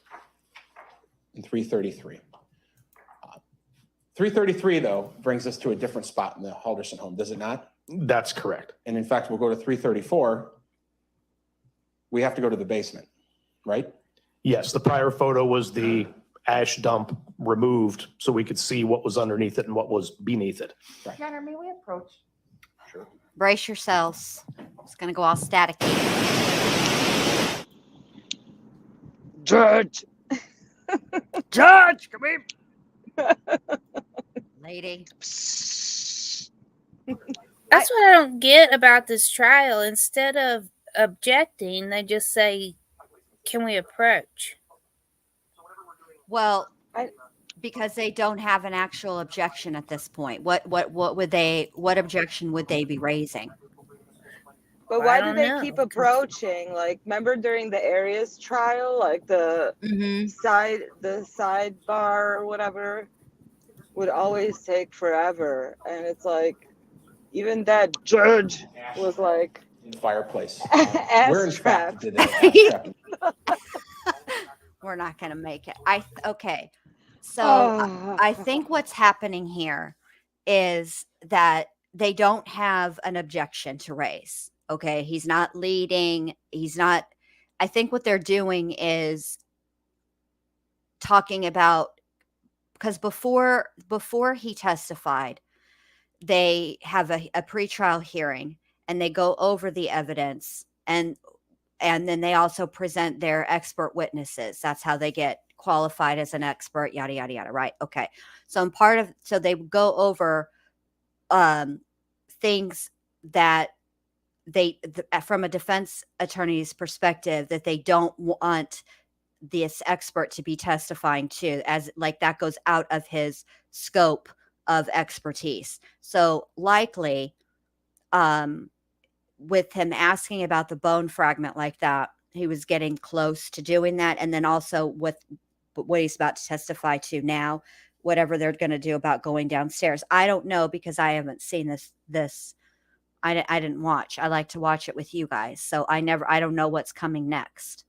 and 333. 333, though, brings us to a different spot in the Halderson home, does it not? That's correct. And in fact, we'll go to 334. We have to go to the basement, right? Yes, the prior photo was the ash dump removed so we could see what was underneath it and what was beneath it. Connor, may we approach? Sure. Brace yourselves. It's going to go all static. Judge. Judge, come here. Lady. That's what I don't get about this trial. Instead of objecting, they just say, "Can we approach?" Well, I- because they don't have an actual objection at this point. What objection would they be raising? But I why do don't they know, keep 'cause- approaching? Like, remember during the Arias trial, like the Mm-hmm. sidebar or whatever would always take forever. And it's like, even that judge was like, In the fireplace. Ass Where in trap. fact did they ash trap? We're not going to make it. Okay. So oh. I think what's happening here is that they don't have an objection to raise. Okay. He's not leading. I think what they're doing is talking about, because before he testified, they have a pretrial hearing and they go over the evidence and then they also present their expert witnesses. That's how they get qualified as an expert, yada, yada, yada. Right. Okay. So they go over things that from a defense attorney's perspective, that they don't want this expert to be testifying to, as like that goes out of his scope of expertise. So likely, with him asking about the bone fragment like that, he was getting close to doing that. And then also with what he's about to testify to now, whatever they're going to do about going downstairs. I don't know because I haven't seen this. I didn't watch. I like to watch it with you guys. So I don't know what's coming next.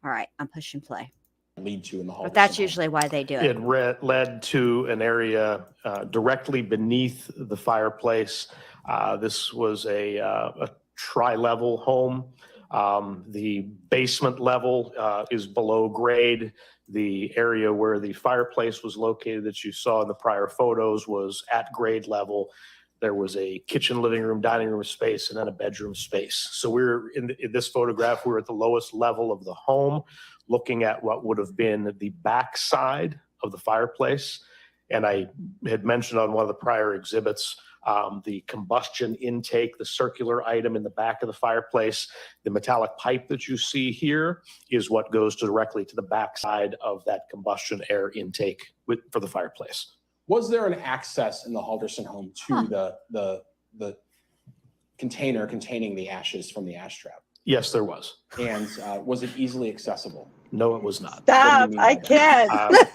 All right. I'm pushing play. Lead to in the But that's Halderson home. usually why they do it. It led to an area directly beneath the fireplace. This was a tri-level home. The basement level is below grade. The area where the fireplace was located that you saw in the prior photos was at grade level. There was a kitchen, living room, dining room space, and then a bedroom space. So we're in this photograph, we're at the lowest level of the home, looking at what would have been the back side of the fireplace. And I had mentioned on one of the prior exhibits, the combustion intake, the circular item in the back of the fireplace. The metallic pipe that you see here is what goes directly to the back side of that combustion air intake for the fireplace. Was there an access in the Halderson home to the container containing the ashes from the ash trap? Yes, there was. And was it easily accessible? No, it was not. Stop, I can't.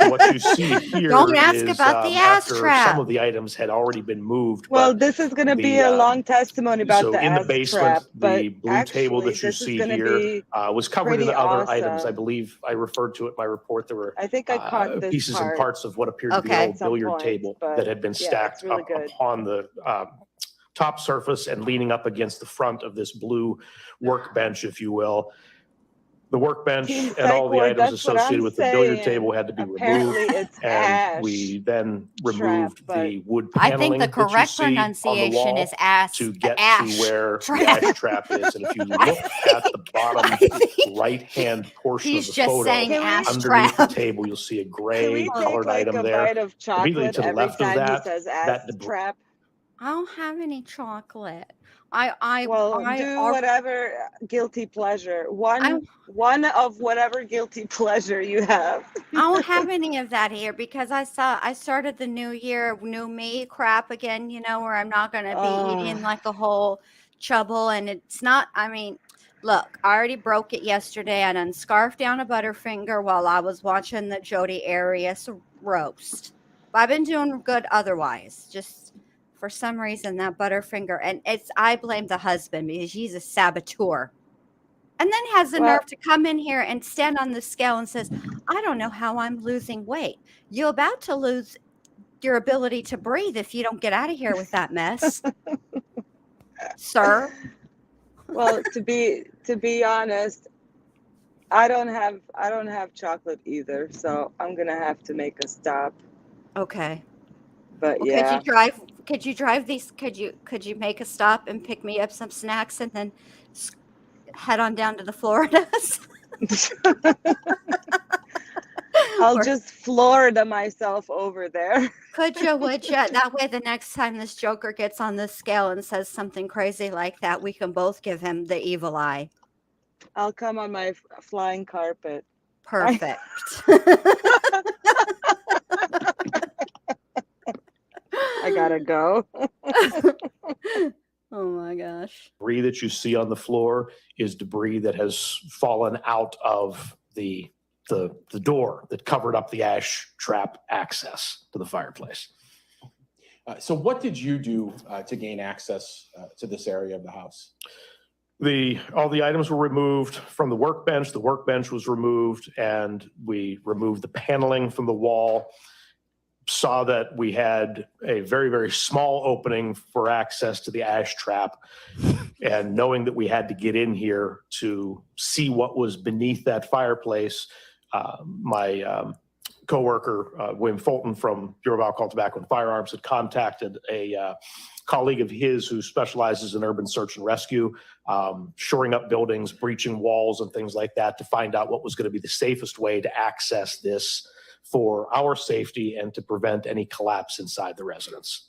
What you see here Don't ask is, about the ass after trap. some of the items had already been moved. Well, but this is going to be the, a long testimony about so the in the ass basement, trap, but the blue table that you this is see gonna here be was covered in pretty other items. I awesome. believe I referred to it in my report. There were I think I caught this pieces and part. parts of what appeared to be Okay. an At old some billiard point, table but that had been yeah, stacked it's really up good. upon the top surface and leaning up against the front of this blue workbench, if you will. The workbench Team and all the Psych Ward, items that's what associated I'm with the billiard saying. table had to be Apparently removed. it's And ash we then trap, removed but the wood I paneling think the that you correct see on the pronunciation wall is ass. to get ash to where trap. the ash trap is. And if you look at the bottom I think right-hand portion of he's the just photo, saying Can we- ash underneath trap. the table, you'll see a can gray we take colored like item a there. bite of Immediately chocolate to the every left of time he that, says that ass debris. trap? I don't have any chocolate. Well, do whatever guilty pleasure. One of whatever guilty pleasure you have. I don't have any of that here because I started the new year, new me crap again, where I'm not going to be eating like a whole chubble. And it's not, look, I already broke it yesterday. I done scarfed down a Butterfinger while I was watching the Jodi Arias roast. But I've been doing good otherwise. Just for some reason, that Butterfinger, and I blame the husband because he's a saboteur. And then has the nerve to come in here and stand on the scale and says, I don't know how I'm losing weight. You're about to lose your ability to breathe if you don't get out of here with that mess. Sir. Well, to be honest, I don't have chocolate either, so I'm gonna have to make a stop. Okay. But Well, yeah. Could you make a stop and pick me up some snacks and then head on down to the Floridas? I'll just Florida myself over there. Would you? That way, the next time this joker gets on the scale and says something crazy like that, we can both give him the evil eye. I'll come on my flying carpet. Perfect. I gotta go. Oh my gosh. Debris that you see on the floor is debris that has fallen out of the door that covered up the ash trap access to the fireplace. So what did you do to gain access to this area of the house? All the items were removed from the workbench. The workbench was removed, and we removed the paneling from the wall. Saw that we had a very, very small opening for access to the ash trap. And knowing that we had to get in here to see what was beneath that fireplace, my coworker, William Fulton from Bureau of Alcohol, Tobacco, and Firearms had contacted a colleague of his who specializes in urban search and rescue, shoring up buildings, breaching walls and things like that to find out what was going to be the safest way to access this for our safety and to prevent any collapse inside the residence.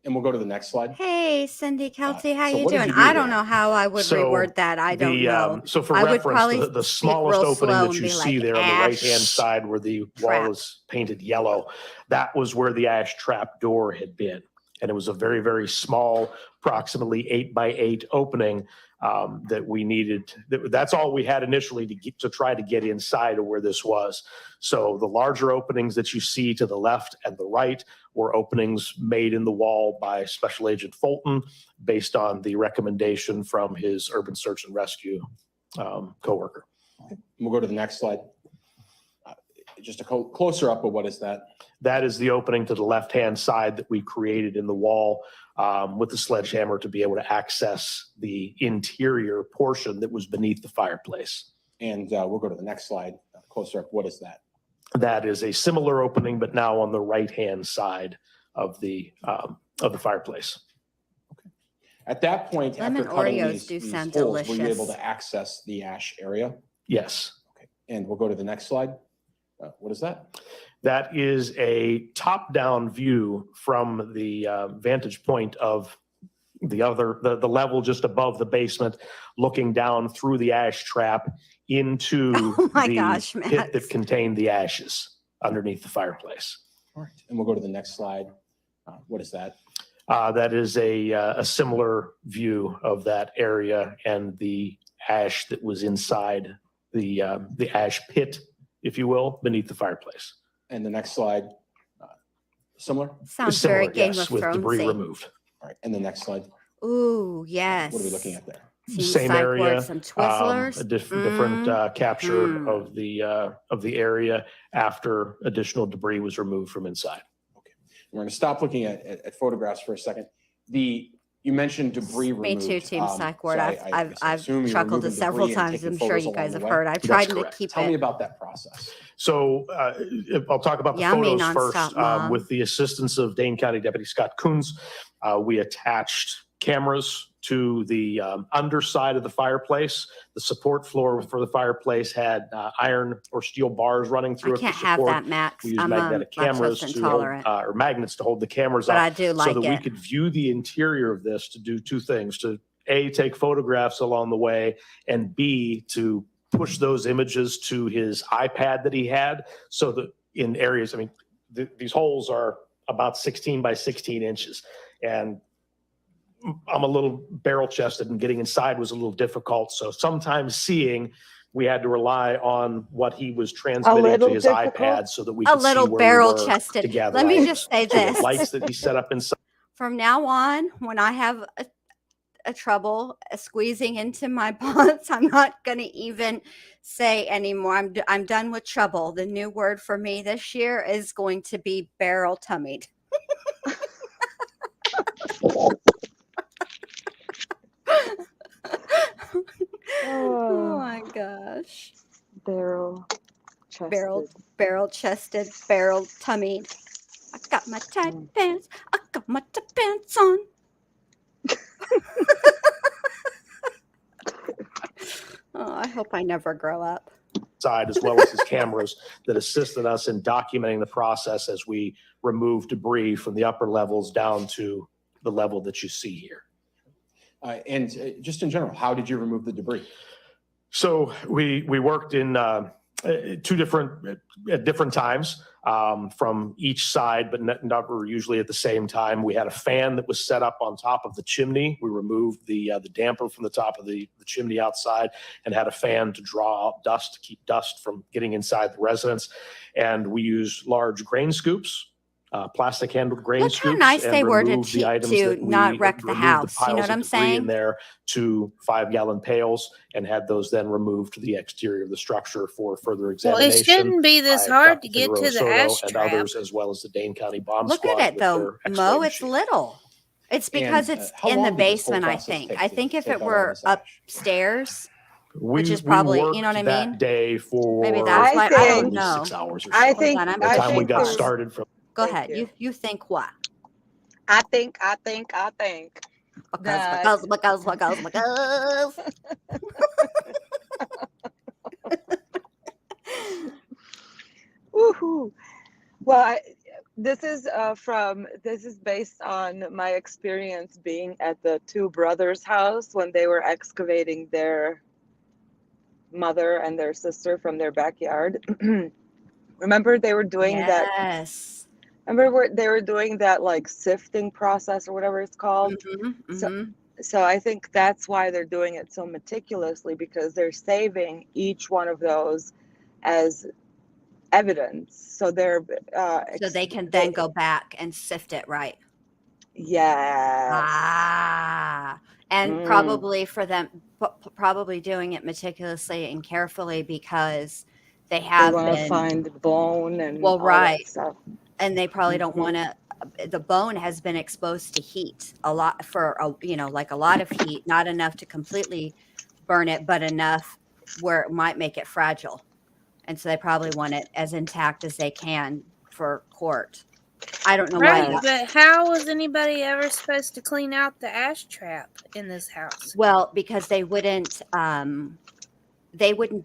And we'll go to the next slide. Hey, Cindy Kelty, how so you what did doing? you do I don't there? know how I would So reword that. I don't the, know. So for I would reference, probably the speak smallest real opening slow that and you be see like, there on the right-hand ash side where the trap. wall is painted yellow, that was where the ash trap door had been. And it was a very, very small, approximately 8x8 opening that we needed. That's all we had initially to try to get inside of where this was. So the larger openings that you see to the left and the right were openings made in the wall by Special Agent Fulton based on the recommendation from his urban search and rescue coworker. We'll go to the next slide. Just a closer up of what is that? That is the opening to the left-hand side that we created in the wall with the sledgehammer to be able to access the interior portion that was beneath the fireplace. And we'll go to the next slide. Closer up, what is that? That is a similar opening, but now on the right-hand side of the fireplace. Okay. At that point, Lemon after cutting Oreos do these sound holes, were you able delicious. to access the ash area? Yes. Okay. And we'll go to the next slide. What is that? That is a top-down view from the vantage point of the level just above the basement, looking down through the ash trap into Oh my the gosh, pit Matt. that contained the ashes underneath the fireplace. All right. And we'll go to the next slide. What is that? That is a similar view of that area and the ash that was inside the ash pit, if you will, beneath the fireplace. And the next slide, similar? Sounds Similar, very Game yes, of with debris Thronesy. removed. All right. And the next slide. Ooh, yes. What are we looking at there? Team Same Psych area, Ward, some Twizzlers. a different capture Mm. of the area after additional debris was removed from inside. Okay. We're going to stop looking at photographs for a second. You mentioned debris Me removed. too, Team Psych Ward. so I've assume you're chuckled removing it several debris and times. taking I'm sure photos you along guys the have way. heard. I've That's tried to correct. keep Tell me it. about that process. So I'll talk about the Yummy photos first. nonstop, Mom. With the assistance of Dane County Deputy Scott Coons, we attached cameras to the underside of the fireplace. The support floor for the fireplace had iron or steel bars running I through it can't to have support. that, Max. We used I'm magnetic cameras lactose to hold, intolerant, or magnets to hold the cameras but up I do so like that we it. could view the interior of this to do two things: to A, take photographs along the way, and B, to push those images to his iPad that he had, so that in areas, I mean, these holes are about 16 by 16 inches. And I'm a little barrel chested and getting inside was a little difficult. So sometimes we had to rely on what he was transmitting to little his difficult? iPad so that we A could see little where barrel we were chested. to gather Let me items. just say So the this. lights that he set up inside. From now on, when I have a trouble squeezing into my pants, I'm not going to even say anymore. I'm done with trouble. The new word for me this year is going to be barrel tummied. Oh my gosh. Barrel chested. Barrel chested, barrel tummied. I got my tight pants. I got my tight pants on. Oh, I hope I never grow up. Side, as well as his cameras that assisted us in documenting the process as we remove debris from the upper levels down to the level that you see here. And just in general, how did you remove the debris? So we worked in two different times from each side, but not usually at the same time. We had a fan that was set up on top of the chimney. We removed the damper from the top of the chimney outside and had a fan to draw out dust, to keep dust from getting inside the residence. And we used large grain scoops, plastic handled grain Look scoops. how nice and they were to removed the cheat items to that we not wreck the removed house. You know piles what of I'm debris in saying? there to 5-gallon pails and had those then removed to the exterior of the structure for further Well, examination. it shouldn't be this by hard Dr. to get Figueroa to the Soto ash and trap. others, as well as the Dane County Bomb Look Squad at it with though, their X-ray Mo. It's machine. little. It's because And, it's how in the long did this whole basement, I process think. take I to think if take it out all were this ash? upstairs, We, which is we probably, you worked know what I that mean? day for Maybe that's I why I think- don't know. 6 hours or so. I Hold think on, I'm By the I time we think got there's- started from Go Thank ahead. You think what? I think that Because. Woohoo. Well, This is based on my experience being at the two brothers' house when they were excavating their mother and their sister from their backyard. Remember they were doing that. Yes. They were doing that like sifting process or whatever it's called. Mm-hmm, So mm-hmm. so I think that's why they're doing it so meticulously, because they're saving each one of those as evidence. So they're So they can then go back and sift it right. yes. Ah, and Mm. probably for them, probably doing it meticulously and carefully because they They have want to been, find bone and well, all that right. stuff. And they probably don't want Mhm. to, the bone has been exposed to heat a lot for, like a lot of heat, not enough to completely burn it, but enough where it might make it fragile. And so they probably want it as intact as they can for court. I don't know why. Right, but how was anybody ever supposed to clean out the ash trap in this house? Well, because they wouldn't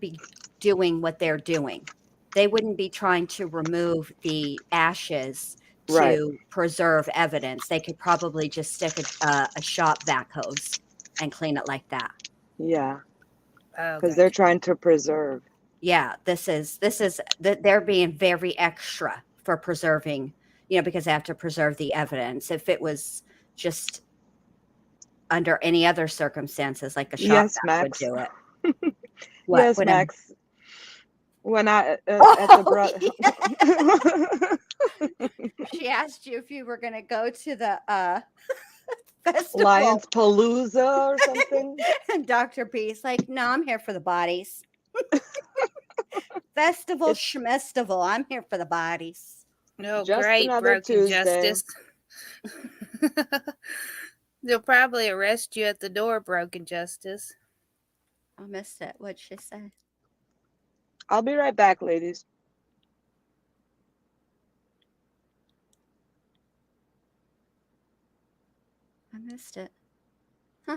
be doing what they're doing. They wouldn't be trying to remove the ashes Right. to preserve evidence. They could probably just stick a shop vac hose and clean it like that. Yeah. Oh, Because they're trying to preserve. Yeah, they're being very extra for preserving, because they have to preserve the evidence. If it was just under any other circumstances, like a shop Yes, vac would Max. do it. Yes, What Max. When I at the She asked you if you were going to go to the festival. Lions Palooza or something. And Dr. B's like, no, I'm here for the bodies. Festival schmestival. I'm here for the bodies. No, Just great, another broken Tuesday. justice. They'll probably arrest you at the door, broken justice. I missed it. What'd she say? I'll be right back, ladies. I missed it. Huh.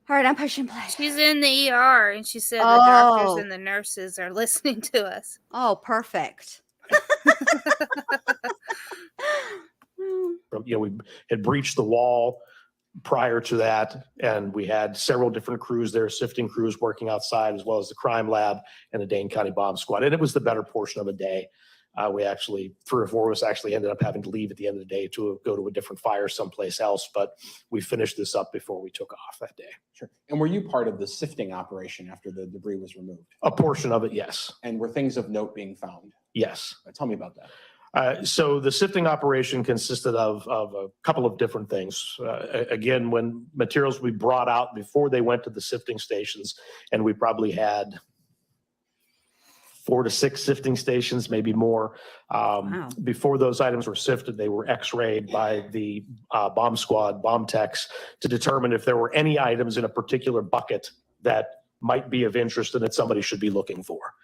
All right, I'm pushing play. She's in the ER, and she said the doctors and the nurses are listening to us. Oh, perfect. We had breached the wall prior to that, and we had several different crews there, sifting crews working outside, as well as the crime lab and the Dane County Bomb Squad. And it was the better portion of the day. We actually, 3 or 4 of us actually ended up having to leave at the end of the day to go to a different fire someplace else, but we finished this up before we took off that day. Sure. And were you part of the sifting operation after the debris was removed? A portion of it, yes. And were things of note being found? Yes. Tell me about that. So the sifting operation consisted of a couple of different things. Again, when materials we brought out before they went to the sifting stations, and we probably had 4 to 6 sifting stations, maybe more. Wow. Before those items were sifted, they were x-rayed by the bomb squad, bomb techs, to determine if there were any items in a particular bucket that might be of interest and that somebody should be looking for,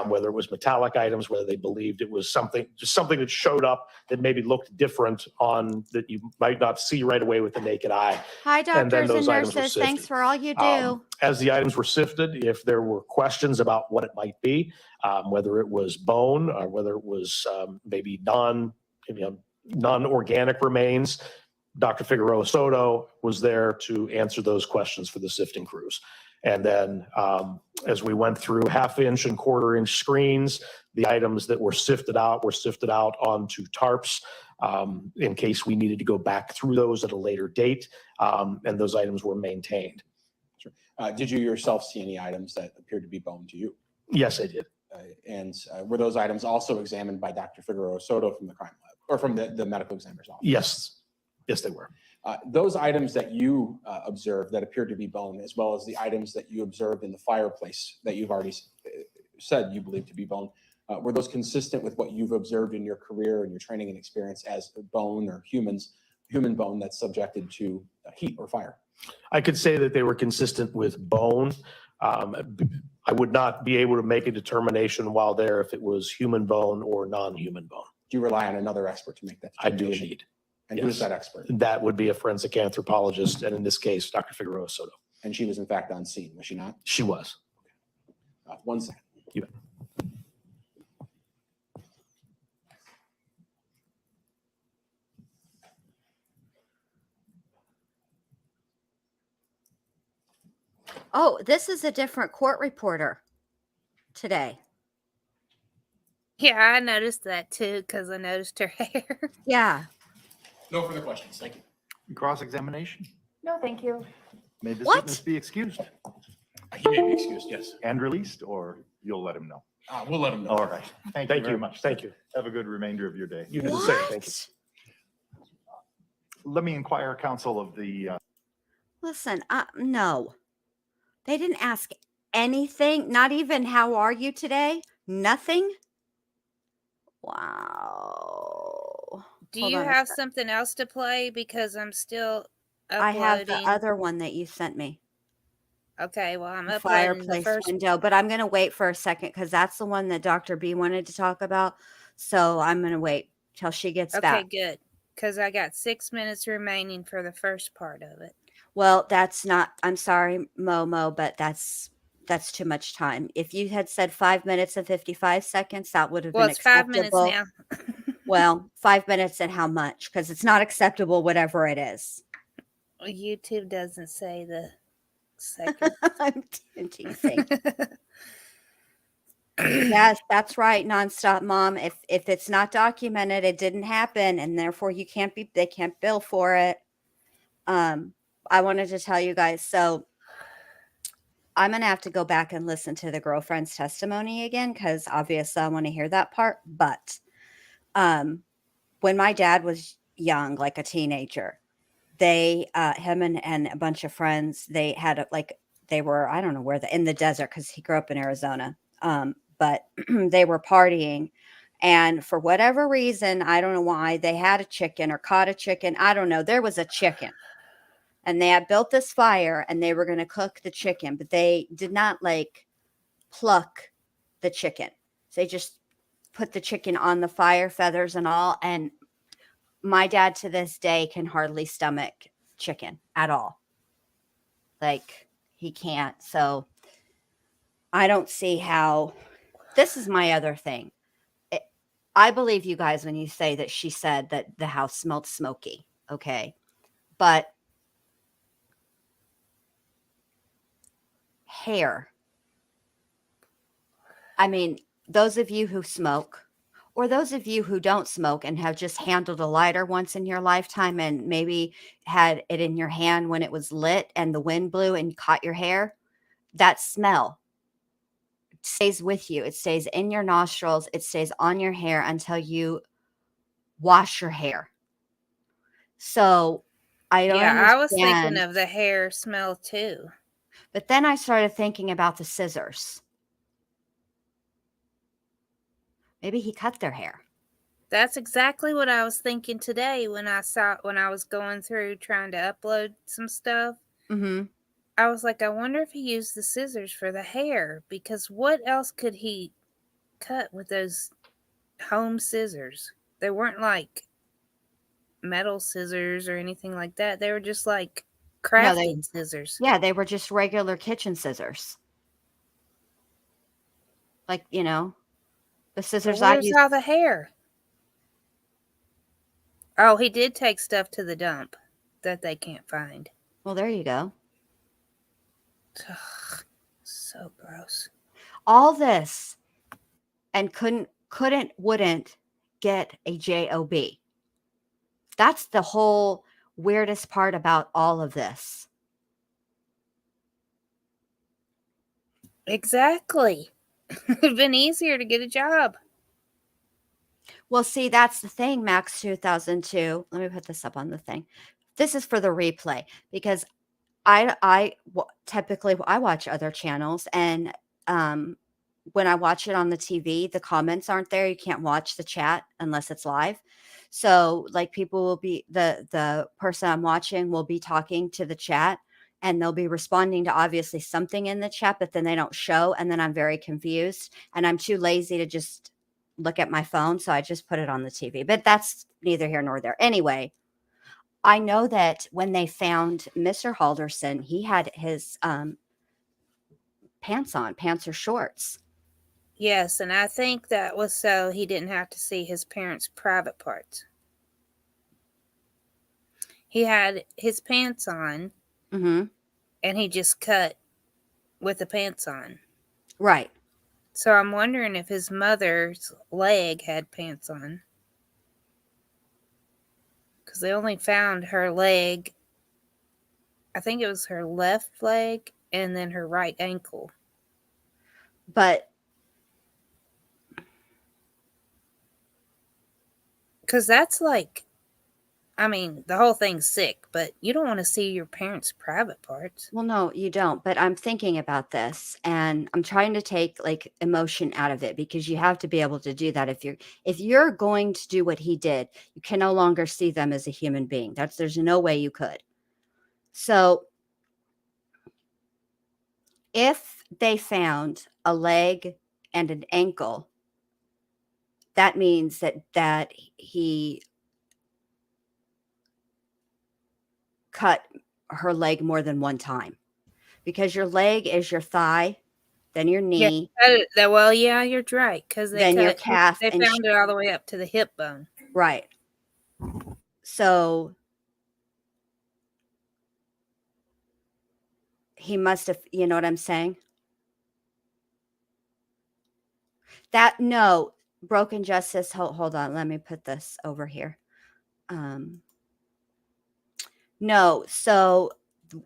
whether it was metallic items, whether they believed it was something that showed up that maybe looked different that you might not see right away with the naked eye. Hi, And then doctors and those items were nurses. Thanks sifted. for all you do. As the items were sifted, if there were questions about what it might be, whether it was bone or whether it was maybe non-organic remains, Dr. Figueroa Soto was there to answer those questions for the sifting crews. And then as we went through 1/2-inch and 1/4-inch screens, the items that were sifted out onto tarps in case we needed to go back through those at a later date. And those items were maintained. Sure. Did you yourself see any items that appeared to be bone to you? Yes, I did. And were those items also examined by Dr. Figueroa Soto from the crime lab or from the medical examiner's office? Yes, they were. Those items that you observed that appeared to be bone, as well as the items that you observed in the fireplace that you've already said you believe to be bone, were those consistent with what you've observed in your career and your training and experience as bone or human bone that's subjected to heat or fire? I could say that they were consistent with bone. I would not be able to make a determination while there if it was human bone or non-human bone. Do you rely on another expert to make that determination? I do indeed. And Yes. who's that expert? That would be a forensic anthropologist, and in this case, Dr. Figueroa Soto. And she was in fact on scene, was she not? She was. 1 second. You bet. Oh, this is a different court reporter today. Yeah, I noticed that too because I noticed her hair. Yeah. No further questions. Thank you. Cross-examination. No, thank you. May this What? witness be excused He may be excused, yes. and released, or you'll let him know? We'll let him know. All right. Thank you Thank very you. much. Thank you. Have a good remainder of your day. You do the same. Thank you. What? Let me inquire, counsel, of the, Listen, no. They didn't ask anything, not even how are you today? Nothing? Wow. Do Hold you on a have sec. something else to play? Because I'm still I have the uploading. other one that you sent me. Okay, well, I'm The uploading the fireplace first. window, but I'm going to wait for a second because that's the one that Dr. B wanted to talk about. So I'm going to wait till she gets Okay, back. good. Because I got 6 minutes remaining for the first part of it. Well, that's not, I'm sorry, Momo, but that's too much time. If you had said 5 minutes and 55 seconds, that would have Well, been it's 5 minutes acceptable. now. Well, 5 minutes and how much? Because it's not acceptable, whatever it is. YouTube doesn't say the second. I'm teasing. Yes, that's right, nonstop mom. If it's not documented, it didn't happen, and therefore they can't bill for it. I wanted to tell you guys, so I'm gonna have to go back and listen to the girlfriend's testimony again because obviously I want to hear that part. But when my dad was young, like a teenager, they him and a bunch of friends, they had they were, I don't know where, in the desert because he grew up in Arizona. But they were partying, and for whatever reason, I don't know why, they had a chicken or caught a chicken. I don't know. There was a chicken, and they had built this fire, and they were going to cook the chicken, but they did not like pluck the chicken. So they just put the chicken on the fire, feathers and all. And my dad to this day can hardly stomach chicken at all. Like, he can't. So I don't see how. This is my other thing. I believe you guys when you say that she said that the house smelled smoky. Okay. But hair. I mean, those of you who smoke, or those of you who don't smoke and have just handled a lighter once in your lifetime and maybe had it in your hand when it was lit and the wind blew and caught your hair, that smell stays with you. It stays in your nostrils. It stays on your hair until you wash your hair. So I don't Yeah, I was thinking understand. of the hair smell too. But then I started thinking about the scissors. Maybe he cut their hair. That's exactly what I was thinking today when I was going through trying to upload some stuff. Mm-hmm. I was like, I wonder if he used the scissors for the hair, because what else could he cut with those home scissors? They weren't like metal scissors or anything like that. They were just like No, crafting scissors. yeah, they were just regular kitchen scissors. Like, the So scissors I where's use. all the hair? Oh, he did take stuff to the dump that they can't find. Well, there you go. Ugh, so gross. All this and wouldn't get a job. That's the whole weirdest part about all of this. Exactly. It'd been easier to get a job. Well, see, that's the thing, Max 2002. Let me put this up on the thing. This is for the replay because typically I watch other channels, and when I watch it on the TV, the comments aren't there. You can't watch the chat unless it's live. So like people will be the person I'm watching will be talking to the chat, and they'll be responding to obviously something in the chat, but then they don't show. And then I'm very confused, and I'm too lazy to just look at my phone. So I just put it on the TV, but that's neither here nor there. Anyway, I know that when they found Mr. Halderson, he had his pants or shorts. Yes, and I think that was so he didn't have to see his parents' private parts. He had his pants on, Mm-hmm. and he just cut with the pants on. Right. So I'm wondering if his mother's leg had pants on. Because they only found her leg, I think it was her left leg and then her right ankle. But Because that's like, I mean, the whole thing's sick, but you don't want to see your parents' private parts. well, no, you don't. But I'm thinking about this and I'm trying to take like emotion out of it because you have to be able to do that. If you're going to do what he did, you can no longer see them as a human being. There's no way you could. So if they found a leg and an ankle, that means that he cut her leg more than one time, because your leg is your thigh, then your knee, Well, yeah, you're right. Because then your calf, they and found it all the way up to the hip bone. right. So he must have, you know what I'm saying? That no, broken justice. Hold on, let me put this over here. No, so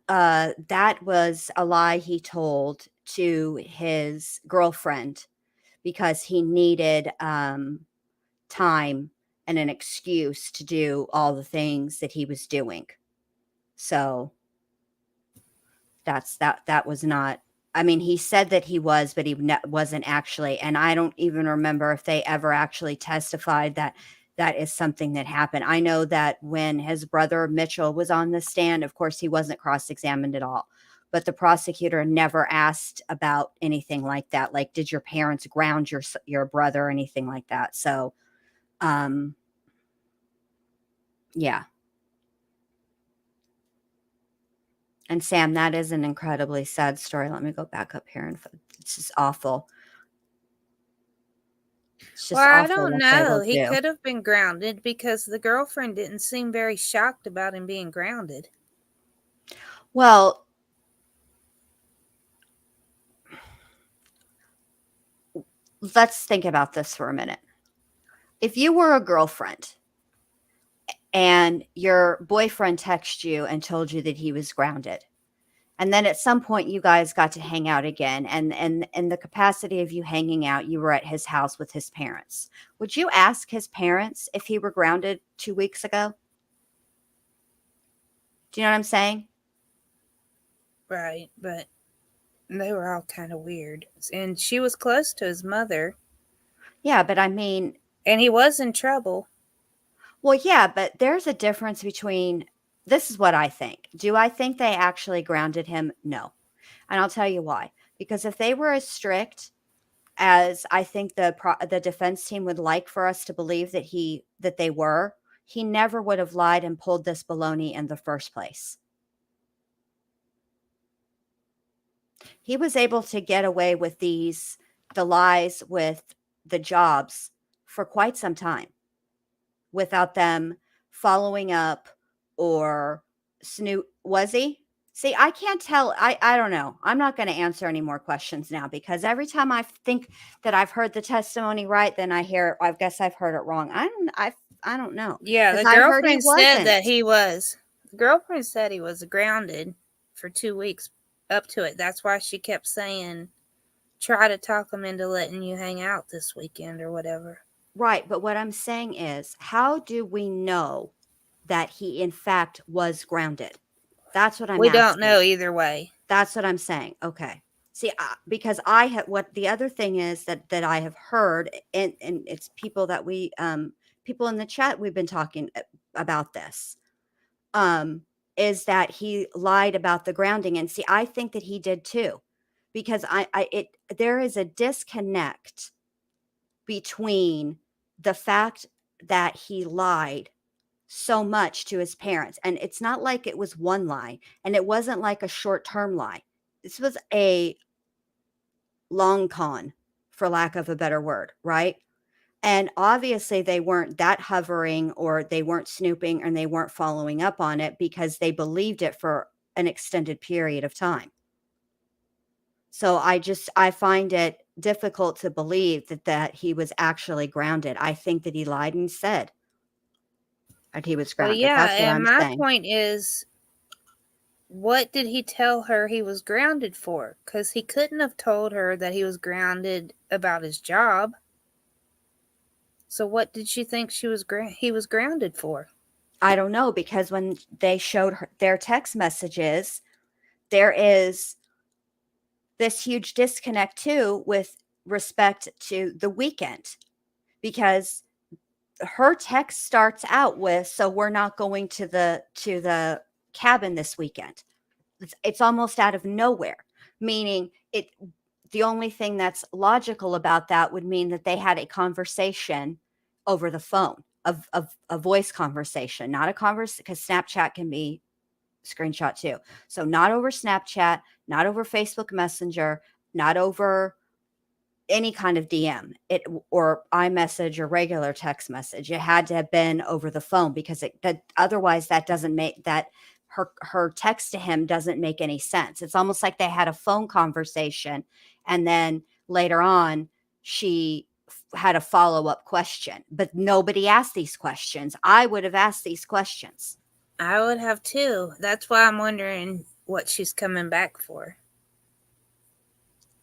that was a lie he told to his girlfriend because he needed time and an excuse to do all the things that he was doing. So that was not, I mean, he said that he was, but he wasn't actually. And I don't even remember if they ever actually testified that that is something that happened. I know that when his brother Mitchell was on the stand, of course, he wasn't cross-examined at all. But the prosecutor never asked about anything like that. Like, did your parents ground your brother or anything like that? So, yeah. And Sam, that is an incredibly sad story. Let me go back up here, and it's just awful. It's just Well, I awful don't what they know. will He do. could have been grounded because the girlfriend didn't seem very shocked about him being grounded. Well, let's think about this for a minute. If you were a girlfriend and your boyfriend texted you and told you that he was grounded, and then at some point you guys got to hang out again, and in the capacity of you hanging out, you were at his house with his parents, would you ask his parents if he were grounded 2 weeks ago? Do you know what I'm saying? Right, but they were all kind of weird. And she was close to his mother, Yeah, but I mean, and he was in trouble. well, yeah, but there's a difference between, this is what I think. Do I think they actually grounded him? No. And I'll tell you why. Because if they were as strict as I think the defense team would like for us to believe that they were, he never would have lied and pulled this baloney in the first place. He was able to get away with the lies with the jobs for quite some time without them following up or snoot. Was he? See, I can't tell. I don't know. I'm not going to answer any more questions now, because every time I think that I've heard the testimony right, then I hear, I guess I've heard it wrong. I don't know. Yeah, the 'Cause I heard he girlfriend said that wasn't. he was. The girlfriend said he was grounded for 2 weeks up to it. That's why she kept saying, try to talk him into letting you hang out this weekend or whatever. Right. But what I'm saying is, how do we know that he in fact was grounded? That's what I'm We asking. don't know either way. That's what I'm saying. Okay. See, because I have, what the other thing is that I have heard, and it's people that people in the chat, we've been talking about this, is that he lied about the grounding. And see, I think that he did too, because there is a disconnect between the fact that he lied so much to his parents. And it's not like it was one lie, and it wasn't like a short-term lie. This was a long con, for lack of a better word, right? And obviously they weren't that hovering, or they weren't snooping, and they weren't following up on it because they believed it for an extended period of time. So I find it difficult to believe that he was actually grounded. I think that he lied and said that he was Well, grounded. yeah, That's what and I'm my saying. point is, what did he tell her he was grounded for? Because he couldn't have told her that he was grounded about his job. So what did she think he was grounded for? I don't know, because when they showed her their text messages, there is this huge disconnect too with respect to the weekend, because her text starts out with, "So we're not going to the cabin this weekend." It's almost out of nowhere, meaning it. The only thing that's logical about that would mean that they had a conversation over the phone, of a voice conversation, not a conversation, because Snapchat can be screenshot too. So not over Snapchat, not over Facebook Messenger, not over any kind of DM or iMessage or regular text message. It had to have been over the phone, because otherwise that doesn't make that her text to him doesn't make any sense. It's almost like they had a phone conversation, and then later on she had a follow-up question, but nobody asked these questions. I would have asked these questions. I would have too. That's why I'm wondering what she's coming back for.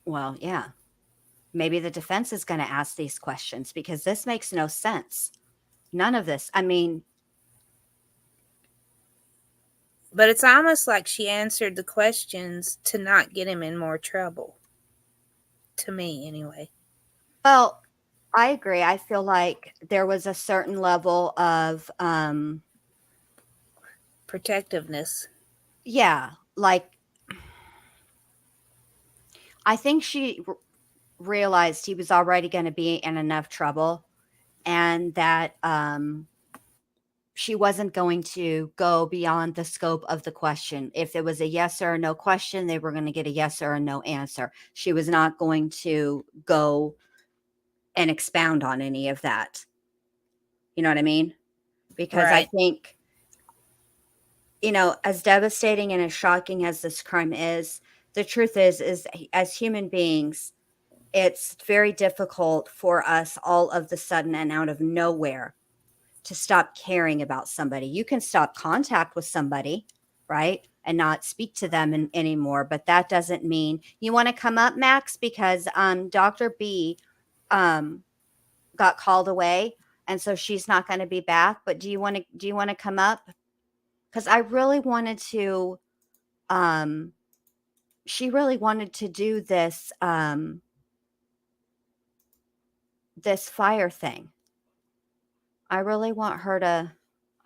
Well, yeah. Maybe the defense is going to ask these questions, because this makes no sense. None of this. I mean, But it's almost like she answered the questions to not get him in more trouble. To me, anyway. well, I agree. I feel like there was a certain level of, Protectiveness. yeah, like, I think she realized he was already going to be in enough trouble, and that she wasn't going to go beyond the scope of the question. If it was a yes or a no question, they were going to get a yes or a no answer. She was not going to go and expound on any of that. You know what I mean? Because I Right. think, as devastating and as shocking as this crime is, the truth is as human beings, it's very difficult for us all of the sudden and out of nowhere to stop caring about somebody. You can stop contact with somebody, right? And not speak to them anymore. But that doesn't mean you want to come up, Max, because Dr. B got called away, and so she's not going to be back. But do you want to come up? Because I really wanted to. She really wanted to do this this fire thing. I really want her to.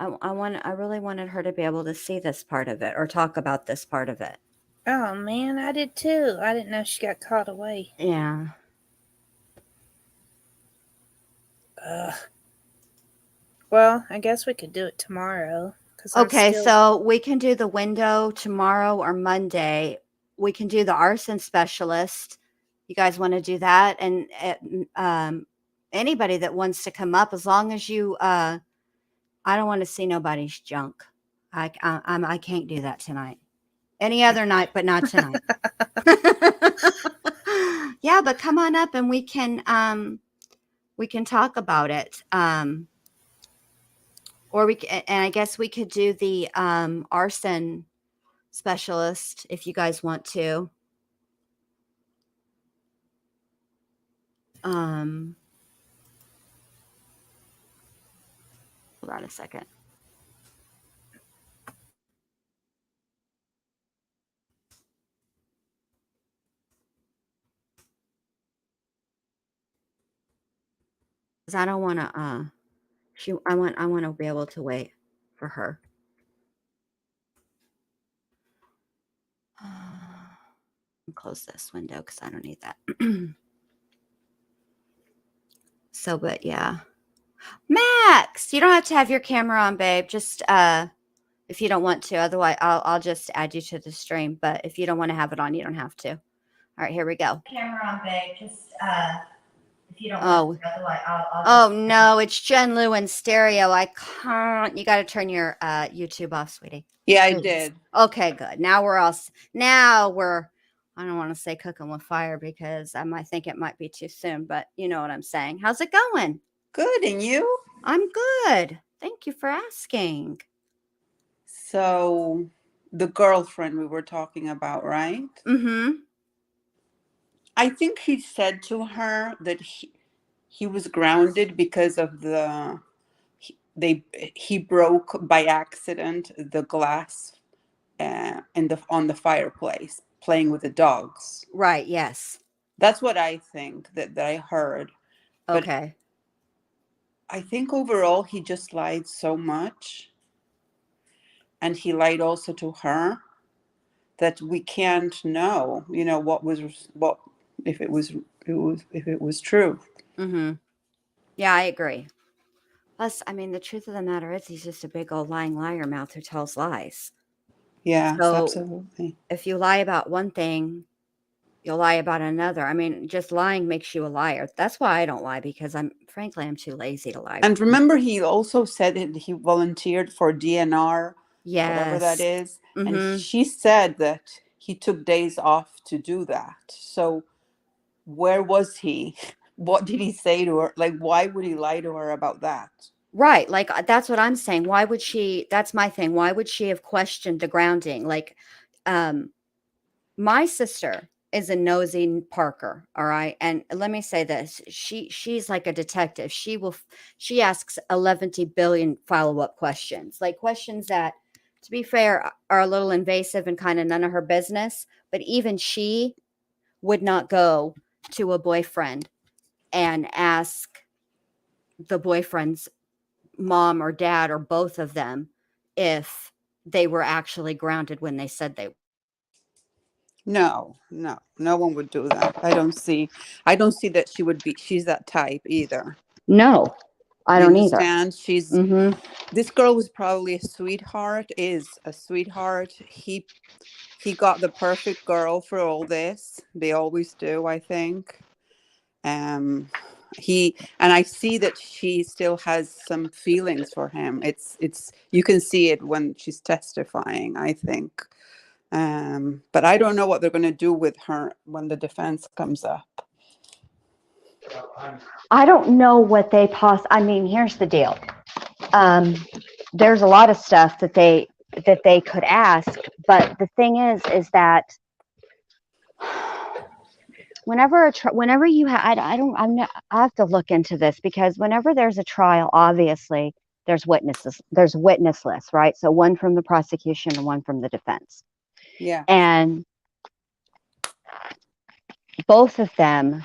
I really wanted her to be able to see this part of it, or talk about this part of it. Oh man, I did too. I didn't know she got caught away. Yeah. Ugh. Well, I guess we could do it tomorrow. Okay, so we can do the window tomorrow or Monday. We can do the arson specialist. You guys want to do that? And anybody that wants to come up, as long as you, I don't want to see nobody's junk. I can't do that tonight. Any other night, but not tonight. Yeah, but come on up and we can talk about it. Or and I guess we could do the arson specialist if you guys want to. Hold on a second. Because I don't want to. I want to be able to wait for her. Close this window because I don't need that. So, but yeah, Max, you don't have to have your camera on, babe. Just if you don't want to. Otherwise, I'll just add you to the stream. But if you don't want to have it on, you don't have to. All right, here we go. Camera on, babe. Just if you don't want to. Otherwise, oh no, it's Jen Lou in stereo. I can't. You got to turn your YouTube off, sweetie. Yeah, I Please. did. Okay, good. Now we're all. Now we're I don't want to say cooking with fire because I might think it might be too soon, but you know what I'm saying. How's it going? Good, and you? I'm good. Thank you for asking. So, the girlfriend we were talking about, right? Mm-hmm. I think he said to her that he was grounded because of he broke by accident the glass on the fireplace playing with the dogs. Right, yes. That's what I think that I heard. But Okay. I think overall he just lied so much, and he lied also to her, that we can't know, what if it was true. Mm-hmm. Yeah, I agree. Plus, I mean, the truth of the matter is he's just a big old lying liar mouth who tells lies. Yes, So absolutely. if you lie about one thing, you'll lie about another. I mean, just lying makes you a liar. That's why I don't lie, because I'm too lazy to lie. And remember, he also said that he volunteered for DNR, whatever that Yes. is. And Mm-hmm. she said that he took days off to do that. So where was he? What did he say to her? Like, why would he lie to her about that? Right. Like, that's what I'm saying. Why would she? That's my thing. Why would she have questioned the grounding? Like, my sister is a nosy Parker, all right? And let me say this. She's like a detective. She asks 11 billion follow-up questions. Like questions that, to be fair, are a little invasive and kind of none of her business, but even she would not go to a boyfriend and ask the boyfriend's mom or dad or both of them if they were actually grounded when they said they. No, no one would do that. I don't see that she's that type either. No, I You don't either. understand? Mm-hmm. This girl was probably a sweetheart, is a sweetheart. He got the perfect girl for all this. They always do, I think. And I see that she still has some feelings for him. It's you can see it when she's testifying, I think. But I don't know what they're going to do with her when the defense comes up. I don't know what I mean, here's the deal. There's a lot of stuff that they could ask, but the thing is that whenever you have, I don't, I'm not, I have to look into this, because whenever there's a trial, obviously there's witness lists, right? So one from the prosecution and one from the defense. Yeah. And both of them,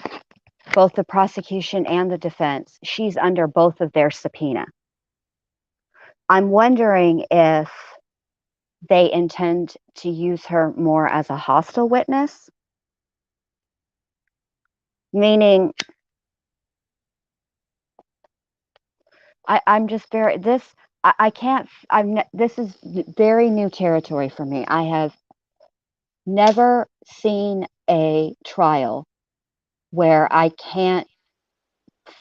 both the prosecution and the defense, she's under both of their subpoena. I'm wondering if they intend to use her more as a hostile witness, meaning I'm just very this I can't this is very new territory for me. I have never seen a trial where I can't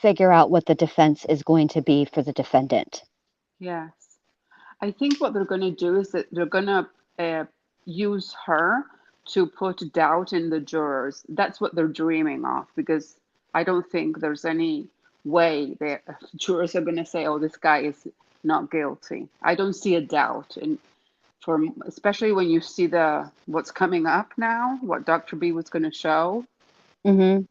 figure out what the defense is going to be for the defendant. Yes. I think what they're going to do is that they're going to use her to put doubt in the jurors. That's what they're dreaming of, because I don't think there's any way that jurors are going to say, "Oh, this guy is not guilty." I don't see a doubt, and especially when you see what's coming up now, what Dr. B was going to show. Mm-hmm.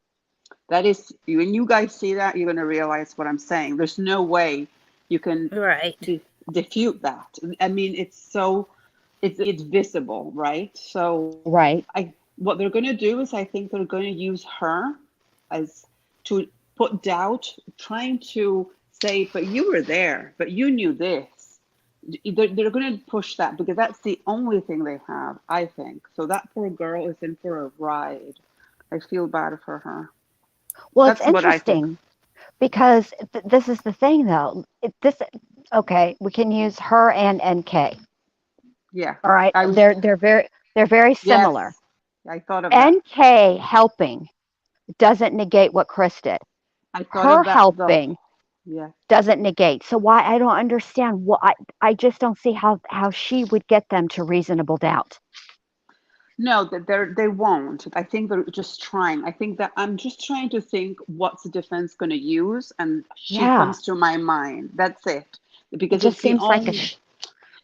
That is, when you guys see that, you're going to realize what I'm saying. There's no way you can Right. defute that. I mean, it's visible, right? So Right. what they're going to do is, I think they're going to use her as to put doubt, trying to say, but you were there, but you knew this. They're going to push that, because that's the only thing they have, I think. So that poor girl is in for a ride. I feel bad for her. Well, That's it's what I think. interesting because this is the thing, though. Okay, we can use her and NK. Yeah. All right, I was, they're very similar. yes, I thought of that. NK helping doesn't negate what Chris did. I thought Her of that though. helping Yeah. doesn't negate. So why I don't understand I just don't see how she would get them to reasonable doubt. No, that they won't. I think they're just trying. I think that I'm just trying to think what's the defense going to use, and she Yeah. comes to my mind. That's it. It Because just it's the seems like only,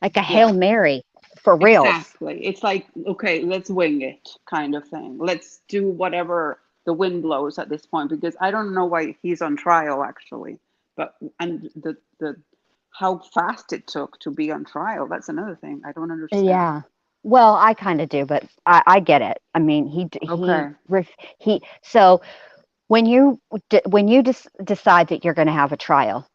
like a yeah, Hail Mary for reals. exactly. It's like, okay, let's wing it kind of thing. Let's do whatever the wind blows at this point, because I don't know why he's on trial actually. But and the how fast it took to be on trial, that's another thing. I don't understand. Yeah. Well, I kind of do, but I get it. I mean, Okay. he so when you decide that you're going to have a trial,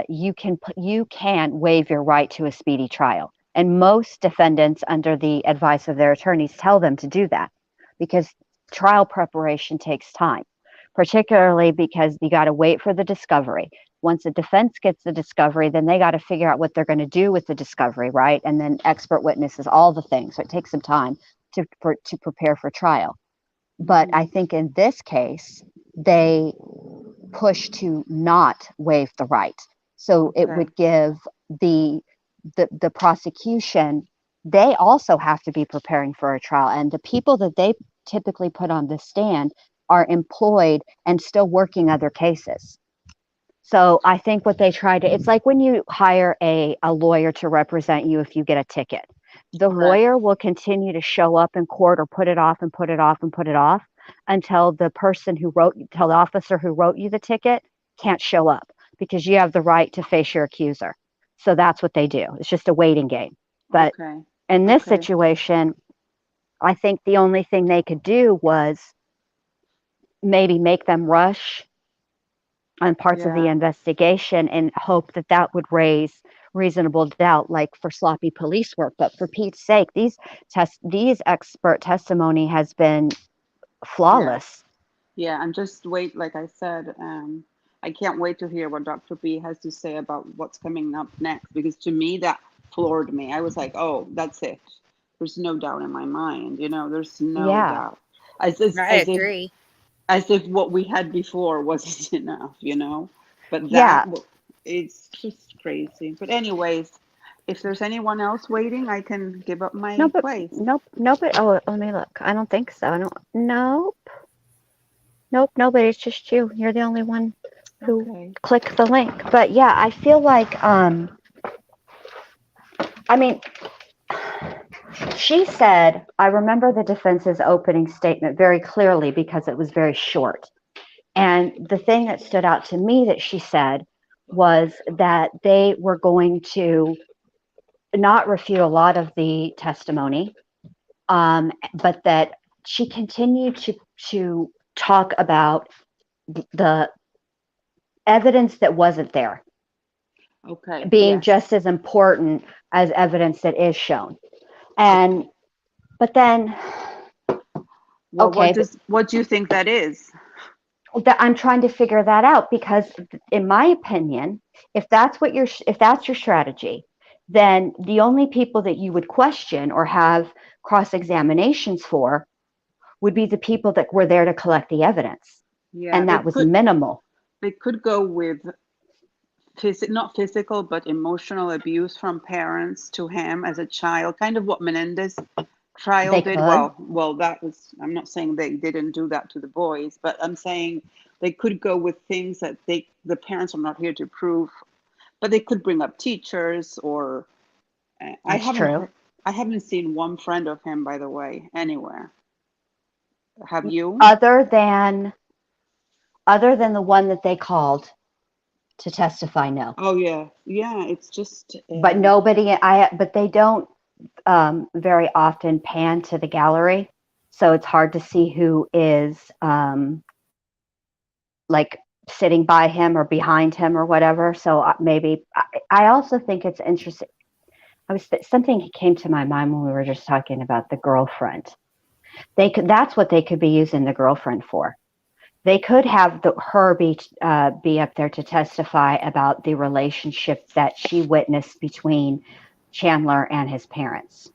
you can waive your right to a speedy trial, and most defendants, under the advice of their attorneys, tell them to do that because trial preparation takes time, particularly because you got to wait for the discovery. Once the defense gets the discovery, then they got to figure out what they're going to do with the discovery, right? And then expert witnesses, all the things. So it takes some time to prepare for trial. But I think in this case, they push to not waive the right. So it Okay. would give the the prosecution, they also have to be preparing for a trial. And the people that they typically put on the stand are employed and still working other cases. So I think what they try to, it's like when you hire a lawyer to represent you if you get a ticket. The Correct. lawyer will continue to show up in court or put it off and put it off and put it off until the the officer who wrote you the ticket can't show up because you have the right to face your accuser. So that's what they do. It's just a waiting game. But Okay. in this Okay. situation, I think the only thing they could do was maybe make them rush on parts of the Yeah. investigation and hope that that would raise reasonable doubt, like for sloppy police work. But for Pete's sake, these expert testimony has been Yeah. flawless. Yeah. And just wait, like I said, I can't wait to hear what Dr. B has to say about what's coming up next, because to me that floored me. I was like, oh, that's it. There's no doubt in my mind, there's no Yeah, doubt. As if I as if agree. as if what we had before wasn't enough. But yeah. it's just crazy. But anyways, if there's anyone else waiting, I can give up No, my but place. nope. But oh, let me look. I don't think so. I don't. Nope. Nope. Nobody. It's just you. You're the only one who Okay. clicked the link. But yeah, I feel like I mean, she said, I remember the defense's opening statement very clearly because it was very short. And the thing that stood out to me that she said was that they were going to not refute a lot of the testimony, but that she continued to talk about the evidence that wasn't there Okay. being Yes. just as important as evidence that is shown. And Okay. but then, Well, okay, what do you think that is? that I'm trying to figure that out because, in my opinion, if that's your strategy, then the only people that you would question or have cross examinations for would be the people that were there to collect the evidence, Yeah, and that was minimal. they could go with not physical, but emotional abuse from parents to him as a child, kind of what Menendez trial They did. could. Well, that was, I'm not saying they didn't do that to the boys, but I'm saying they could go with things that the parents are not here to prove, but they could bring up teachers or I That's haven't true. heard, I haven't seen one friend of him, by the way, anywhere. Have you? Other than the one that they called to testify, no. Oh yeah, yeah. It's just But nobody. But they don't very often pan to the gallery, so it's hard to see who is like sitting by him or behind him or whatever. So maybe I also think it's interesting. Something came to my mind when we were just talking about the girlfriend. That's what they could be using the girlfriend for. They could have her be up there to testify about the relationship that she witnessed between Chandler and his parents.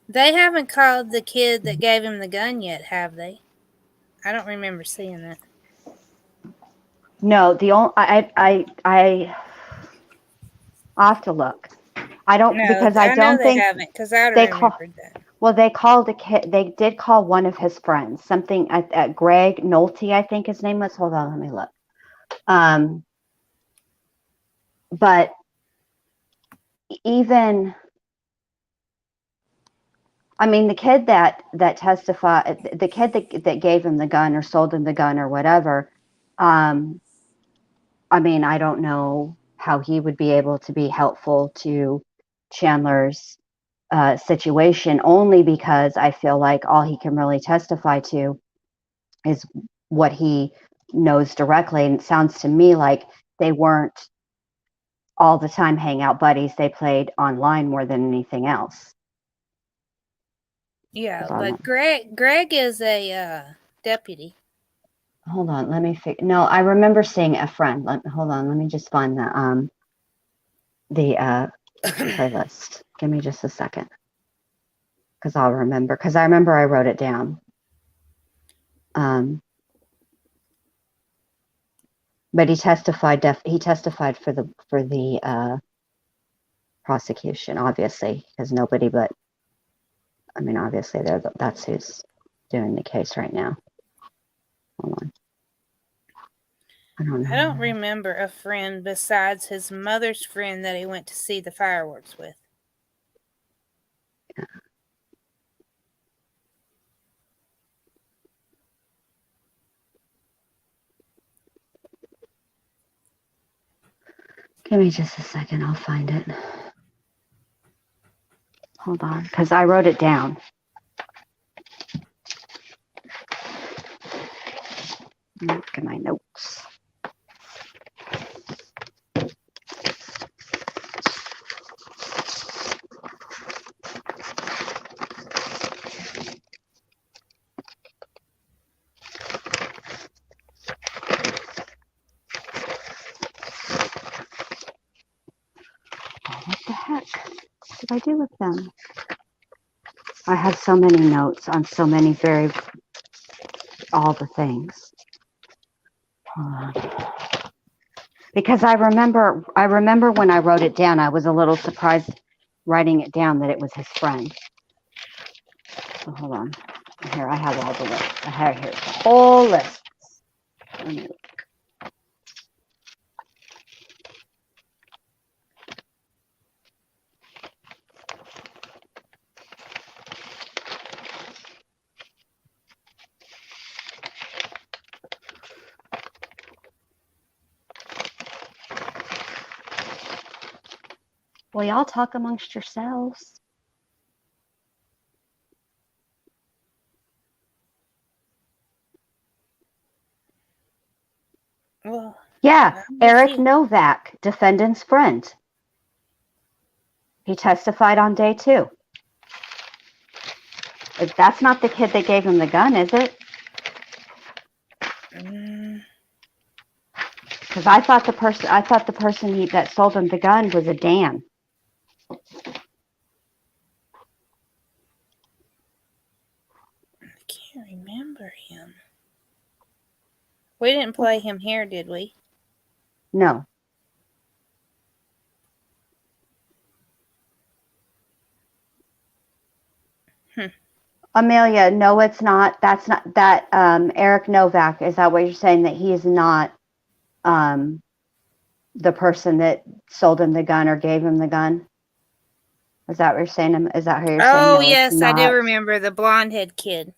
They haven't called the kid that gave him the gun yet, have they? I don't remember seeing that. No, the only I I'll have to look. I don't No, because I I know don't they think haven't because I they call. remembered that. Well, they called a kid. They did call one of his friends, something at Greg Nolte, I think his name was. Hold on, let me look. But even, I mean, the kid that testified, the kid that gave him the gun or sold him the gun or whatever. I mean, I don't know how he would be able to be helpful to Chandler's situation, only because I feel like all he can really testify to is what he knows directly. And it sounds to me like they weren't all the time hangout buddies. They played online more than anything else. Yeah, Hold on. but Greg is a deputy. Hold on, let me no, I remember seeing a friend. Hold on, let me just find the playlist. Give me just a second. Because I'll remember. Because I remember I wrote it down. But he testified. He testified for the prosecution, obviously, because nobody but. I mean, obviously, that's who's doing the case right now. Hold on. I don't remember a friend besides his mother's friend that he went to see the fireworks with. Yeah. Give me just a second. I'll find it. Hold on, because I wrote it down. Look at my notes. What the heck did I do with them? I have so many notes on so many all the things. Hold on. Because I remember when I wrote it down, I was a little surprised writing it down that it was his friend. So hold on. Here, I have all the lists. I have here the whole list. Let me look. Well, y'all talk amongst yourselves. Well, Yeah, I'm with Eric you. Novak, defendant's friend. He testified on day 2. That's not the kid that gave him the gun, is it? Because I thought the person that sold him the gun was a Dan. I can't remember him. We didn't play him here, did we? No. Amelia, no, it's not. That's not that. Eric Novak, is that what you're saying? That he is not the person that sold him the gun or gave him the gun? Is that what you're saying? Is that how you're saying? Oh, No, yes, it's I do not. remember the blonde head kid.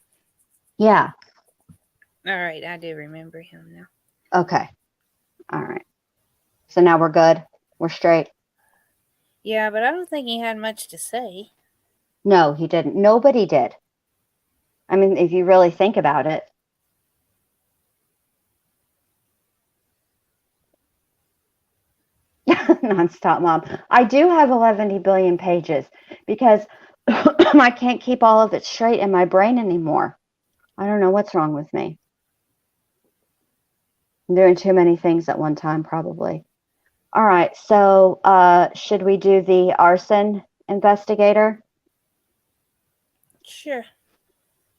Yeah. All right, I do remember him now. Okay. All right. So now we're good. We're straight. Yeah, but I don't think he had much to say. No, he didn't. Nobody did. I mean, if you really think about it. Nonstop, Mom. I do have 11 billion pages because I can't keep all of it straight in my brain anymore. I don't know what's wrong with me. I'm doing too many things at one time, probably. All right. So should we do the arson investigator? Sure.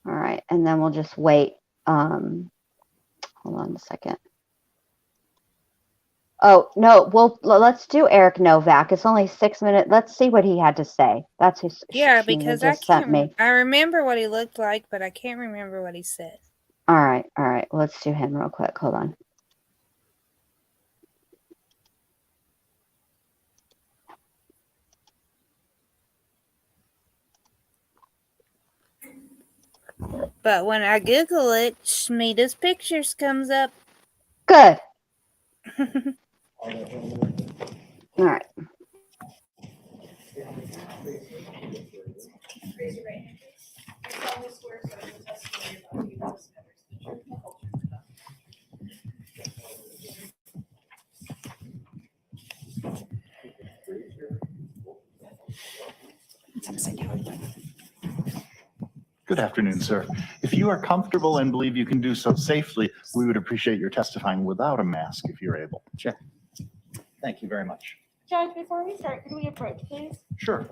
All right. And then we'll just wait. Hold on a second. Oh, no, well, let's do Eric Novak. It's only 6 minutes. Let's see what he had to say. That's who Yeah, Sheena because I just sent can't. me. I remember what he looked like, but I can't remember what he said. All right. Let's do him real quick. Hold on. But when I Google it, Schmieda's pictures comes up. Good. All right. Good afternoon, sir. If you are comfortable and believe you can do so safely, we would appreciate your testifying without a mask if you're able. Sure. Thank you very much. Judge, before we start, could we approach, please? Sure.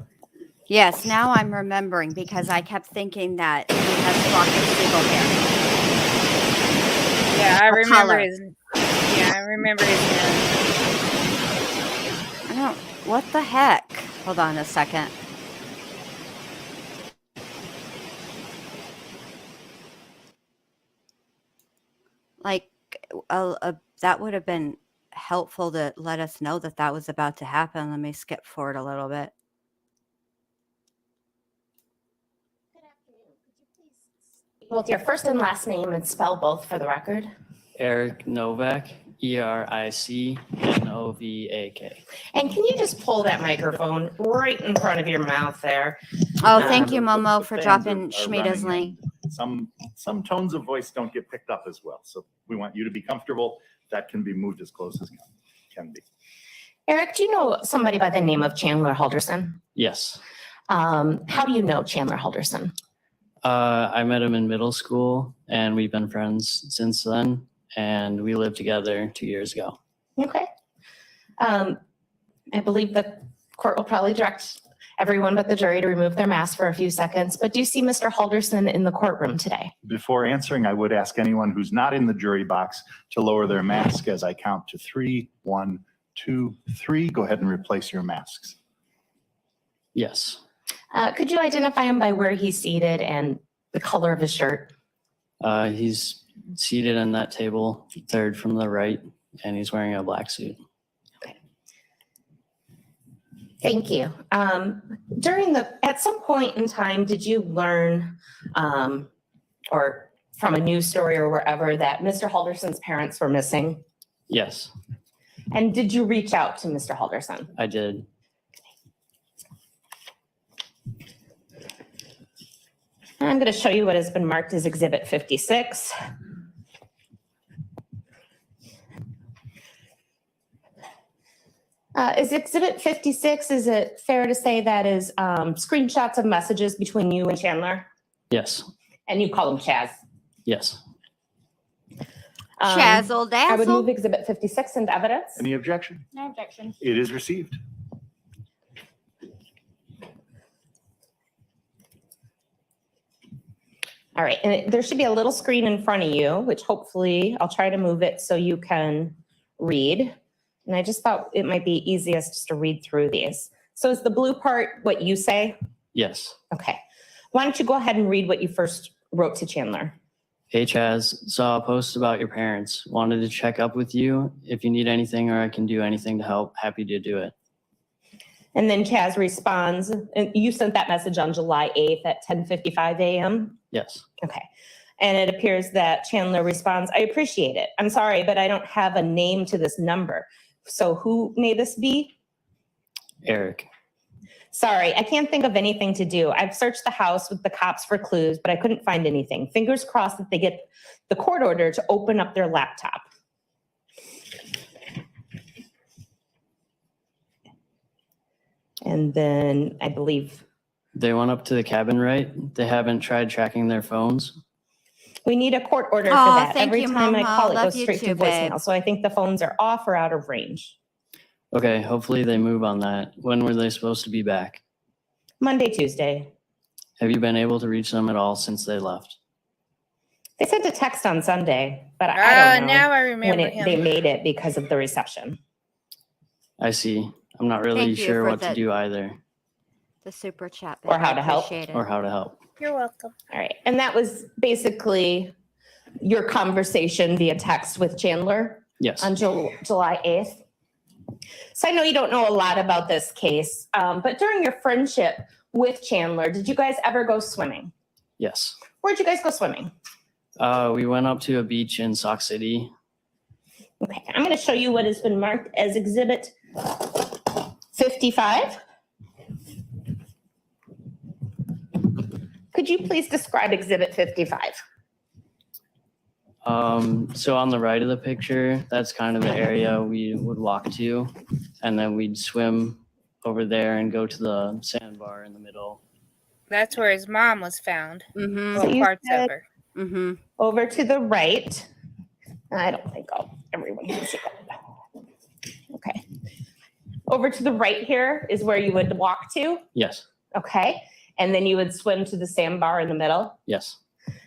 Yes, now I'm remembering because I kept thinking that he has flock of seagull hair. Yeah, I What remember color? his. Yeah, I remember his nose. I don't. What the heck? Hold on a second. Like, that would have been helpful to let us know that that was about to happen. Let me skip forward a little bit. Both your first and last name and spell both for the record. Eric Novak, ERICNOVAK. And can you just pull that microphone right in front of your mouth there? Oh, thank you, The Momo, for fans dropping are Schmieda's running link. and Some tones of voice don't get picked up as well. So we want you to be comfortable. That can be moved as close as can be. Eric, do you know somebody by the name of Chandler Halderson? Yes. How do you know Chandler Halderson? I met him in middle school and we've been friends since then. And we lived together 2 years ago. Okay. I believe the court will probably direct everyone but the jury to remove their mask for a few seconds. But do you see Mr. Halderson in the courtroom today? Before answering, I would ask anyone who's not in the jury box to lower their mask as I count to 3. 1, 2, 3. Go ahead and replace your masks. Yes. Could you identify him by where he's seated and the color of his shirt? He's seated in that table, third from the right, and he's wearing a black suit. Thank you. At some point in time, did you learn, or from a news story or wherever, that Mr. Halderson's parents were missing? Yes, And did you reach out to Mr. Halderson? I did. I'm going to show you what has been marked as Exhibit 56. Is Exhibit 56, is it fair to say that is screenshots of messages between you and Chandler? Yes. And you call him Chaz? Yes. Chazzle I would move dazzle. Exhibit 56 into evidence. Any objection? No objection. It is received. All right, and there should be a little screen in front of you, which hopefully I'll try to move it so you can read. And I just thought it might be easiest just to read through these. So is the blue part what you say? Yes. Okay. Why don't you go ahead and read what you first wrote to Chandler? Hey Chaz, saw a post about your parents. Wanted to check up with you. If you need anything or I can do anything to help, happy to do it. And then Chaz responds, and you sent that message on July 8th at 10:55 a.m.? Yes. Okay. And it appears that Chandler responds, I appreciate it. I'm sorry, but I don't have a name to this number. So who may this be? Eric. Sorry, I can't think of anything to do. I've searched the house with the cops for clues, but I couldn't find anything. Fingers crossed that they get the court order to open up their laptop. And then I believe They went up to the cabin, right? They haven't tried tracking their phones. we need a court order for Aw, that. thank Every you, time I Mama. call, it Love goes you straight to too, babe. voicemail. So I think the phones are off or out of range. Okay, hopefully they move on that. When were they supposed to be back? Monday, Tuesday. Have you been able to reach them at all since they left? They sent a text on Sunday, but I don't know Now I when remember him. they made it because of the reception. I see. I'm not really Thank you sure for what to do either the super chat. Or babe. how I to help. appreciate it. or how to help. You're welcome. All right. And that was basically your conversation via text with Chandler Yes. on July 8th. So I know you don't know a lot about this case, but during your friendship with Chandler, did you guys ever go swimming? Yes. Where'd you guys go swimming? We went up to a beach in Sauk City. Okay, I'm going to show you what has been marked as Exhibit 55. Could you please describe Exhibit 55? So on the right of the picture, that's kind of the area we would walk to, and then we'd swim over there and go to the sandbar in the middle. That's where his mom was found. Mm-hmm. So Well, you parts said of her. Mm-hmm. over to the right. I don't think everyone can see that. Okay. Over to the right here is where you would walk to. Yes. Okay. And then you would swim to the sandbar in the middle. Yes.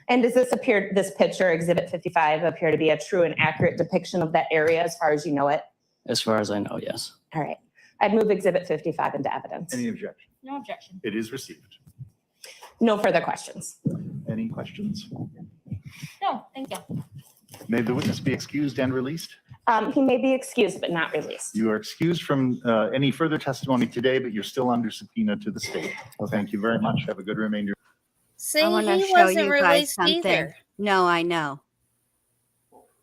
And does this picture, Exhibit 55, appear to be a true and accurate depiction of that area as far as you know it? As far as I know, yes. All right. I'd move Exhibit 55 into evidence. Any objection? No objection. It is received. No further questions. Any questions? No, thank you. May the witness be excused and released? He may be excused but not released. You are excused from any further testimony today, but you're still under subpoena to the state. Well, thank you very much. Have a good remainder. See, I want to he show wasn't you guys released something. either. No, I know.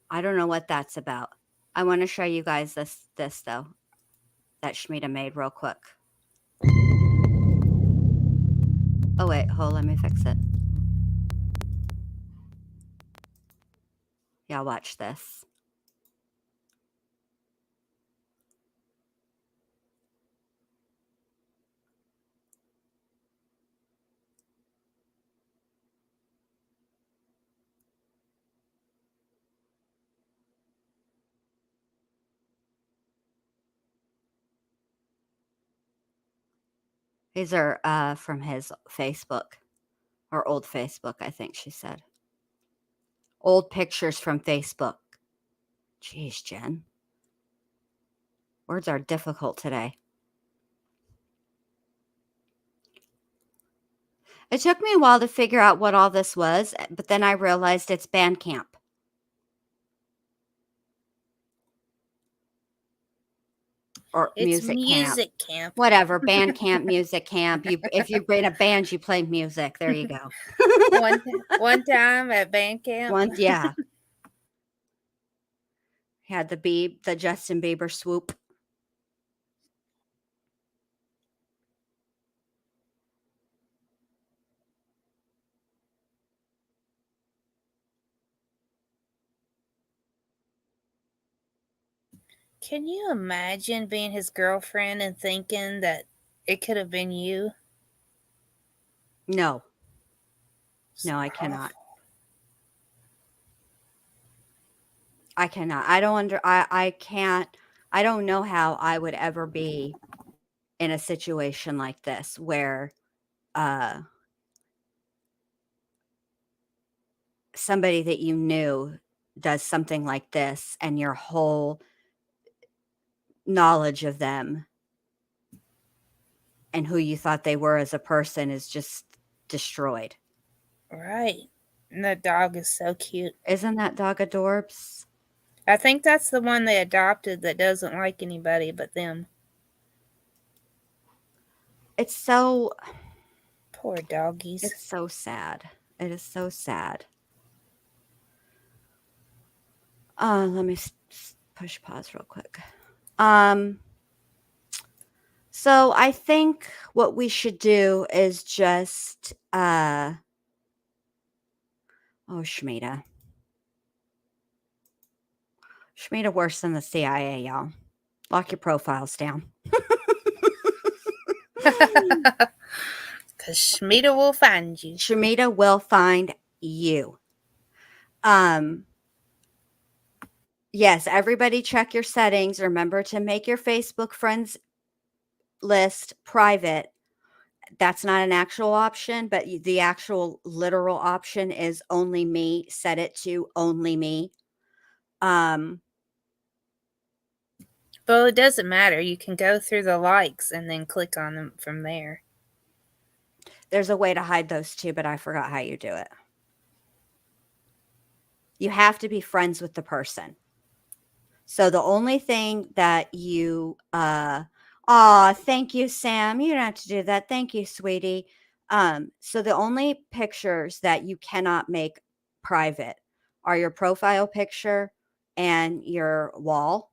I don't know what that's about. I want to show you guys this though, that Schmida made real quick. Oh wait, let me fix it. Yeah, watch this. These are from his Facebook, or old Facebook, I think she said. Old pictures from Facebook. Jeez, Jen. Words are difficult today. It took me a while to figure out what all this was, but then I realized it's Bandcamp. Or It's music camp. camp. Whatever, band camp, music camp. If you're in a band, you play music. There you go. one time at band camp. Yeah. Had the Justin Bieber swoop. Can you imagine being his girlfriend and thinking that it could have been you? No. No, I cannot. I cannot. I can't. I don't know how I would ever be in a situation like this where somebody that you knew does something like this and your whole knowledge of them and who you thought they were as a person is just destroyed. Right. And the dog is so cute. Isn't that dog adorbs? I think that's the one they adopted that doesn't like anybody but them. It's so... Poor doggies. It's so sad. It is so sad. Let me push pause real quick. So I think what we should do is just Schmida. Schmida worse than the CIA, y'all. Lock your profiles down. Because Schmida will find you. Schmida will find you. Yes, everybody check your settings. Remember to make your Facebook friends list private. That's not an actual option, but the actual literal option is only me. Set it to only me. Well, it doesn't matter. You can go through the likes and then click on them from there. There's a way to hide those too, but I forgot how you do it. You have to be friends with the person. So the only thing that you thank you, Sam. You don't have to do that. Thank you, sweetie. So the only pictures that you cannot make private are your profile picture and your wall.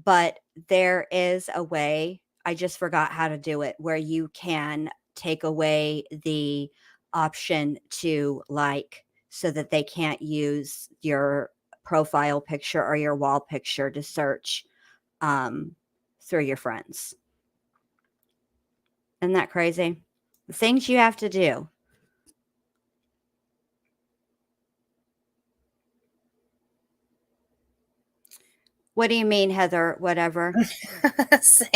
But there is a way, I just forgot how to do it, where you can take away the option to like so that they can't use your profile picture or your wall picture to search um, through your friends. Isn't that crazy? The things you have to do. What do you mean, Heather? Whatever. Sam.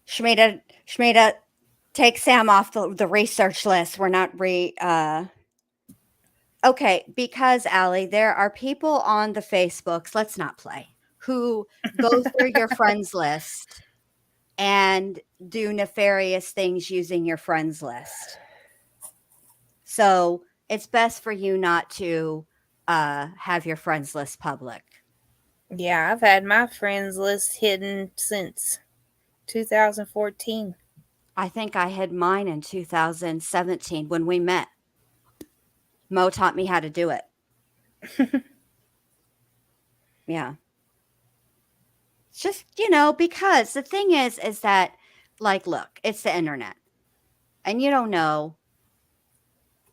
Shmita, take Sam off the research list. We're not okay, because Allie, there are people on the Facebooks, let's not play, who go through your friends list and do nefarious things using your friends list. So it's best for you not to have your friends list public. Yeah, I've had my friends list hidden since 2014. I think I had mine in 2017 when we met. Mo taught me how to do it. Yeah. It's just, because the thing is that, like, look, it's the internet. And you don't know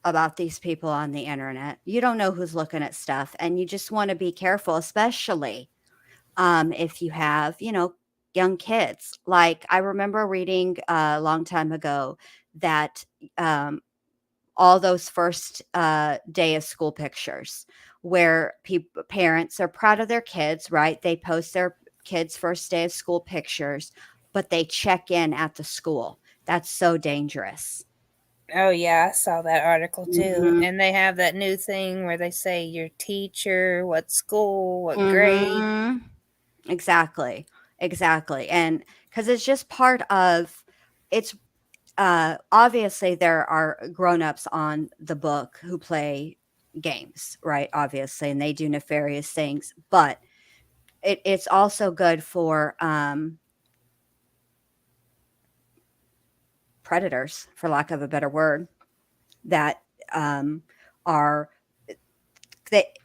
about these people on the internet. You don't know who's looking at stuff. And you just want to be careful, especially if you have, young kids. Like, I remember reading a long time ago that all those first day of school pictures where parents are proud of their kids, right? They post their kids' first day of school pictures, but they check in at the school. That's so dangerous. Oh, yeah, I saw that article too. Mhm. And they have that new thing where they say your teacher, what school, what grade. Mhm. Exactly. And because it's just part of it's obviously there are grown-ups on the book who play games, right? Obviously, and they do nefarious things, but it's also good for predators, for lack of a better word, that are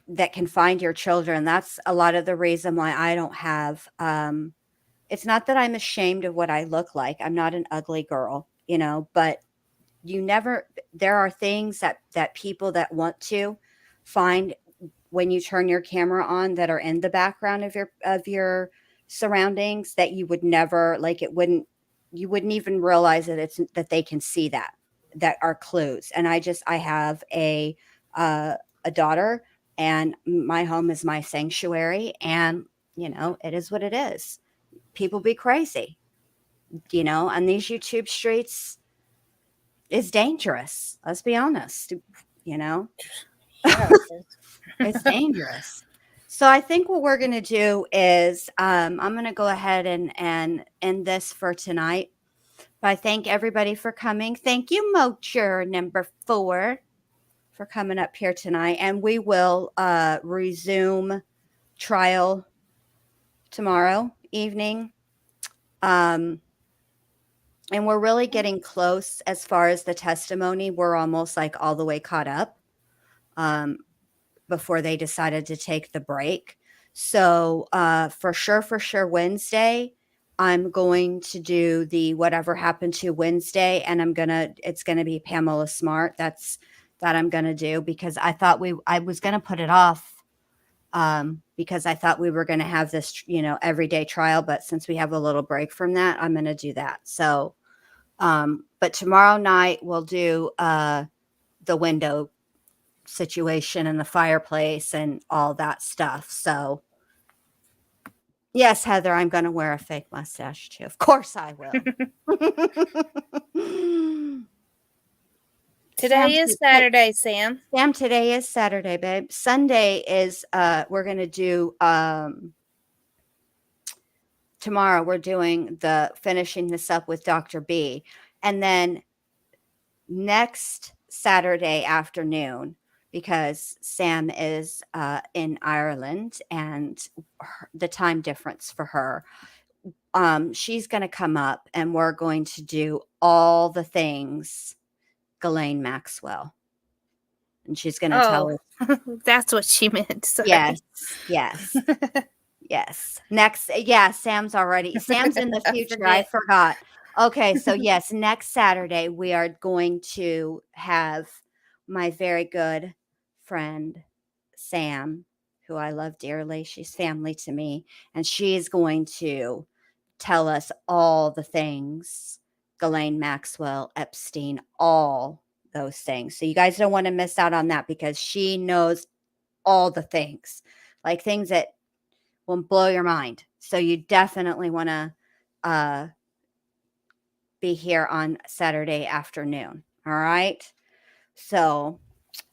that can find your children. That's a lot of the reason why I don't have it's not that I'm ashamed of what I look like. I'm not an ugly girl, but there are things that people that want to find when you turn your camera on that are in the background of your surroundings that you would never, like, you wouldn't even realize that they can see that are clues. And I have a daughter, and my home is my sanctuary, and it is what it is. People be crazy, on these YouTube streets is dangerous. Let's be honest, Yeah, it's dangerous. So I think what we're going to do is I'm going to go ahead and end this for tonight. But I thank everybody for coming. Thank you, Mocher number 4, for coming up here tonight. And we will resume trial tomorrow evening. And we're really getting close as far as the testimony. We're almost like all the way caught up before they decided to take the break. So for sure, Wednesday, I'm going to do the whatever happened to Wednesday, and it's gonna be Pamela Smart. That I'm gonna do, because I was gonna put it off because I thought we were going to have this, everyday trial. But since we have a little break from that, I'm going to do that. So, but tomorrow night we'll do the window situation and the fireplace and all that stuff. So, yes, Heather, I'm going to wear a fake mustache too. Of course I will. Today Sam, is Saturday, Sam. Sam, today is Saturday, babe. Sunday is we're gonna do tomorrow we're doing the finishing this up with Dr. B. And then next Saturday afternoon, because Sam is in Ireland and the time difference for her, she's going to come up and we're going to do all the things Ghislaine Maxwell. And she's going to tell us. That's what she meant. Sorry. Yes, yes, yes. Next, Sam's in the future. I forgot. Okay, so yes, next Saturday we are going to have my very good friend Sam, who I love dearly. She's family to me, and she is going to tell us all the things Ghislaine Maxwell, Epstein, all those things. So you guys don't want to miss out on that because she knows all the things, like things that will blow your mind. So you definitely want to be here on Saturday afternoon. All right. So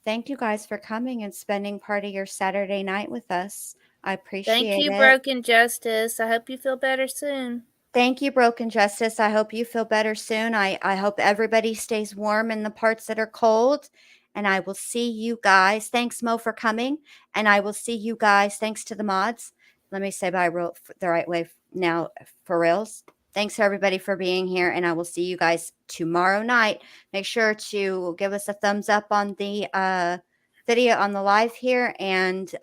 thank you guys for coming and spending part of your Saturday night with us. I appreciate it. Thank you, Broken Justice. I hope you feel better soon. Thank you, Broken Justice. I hope you feel better soon. I hope everybody stays warm in the parts that are cold. And I will see you guys. Thanks, Mo, for coming. And I will see you guys. Thanks to the mods. Let me say bye the right way now for reals. Thanks, everybody, for being here. And I will see you guys tomorrow night. Make sure to give us a thumbs up on the video on the live here. And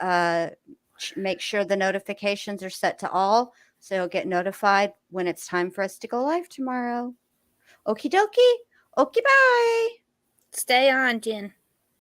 make sure the notifications are set to all. So you'll get notified when it's time for us to go live tomorrow. Okie dokie. Okie bye. Stay on, Jen.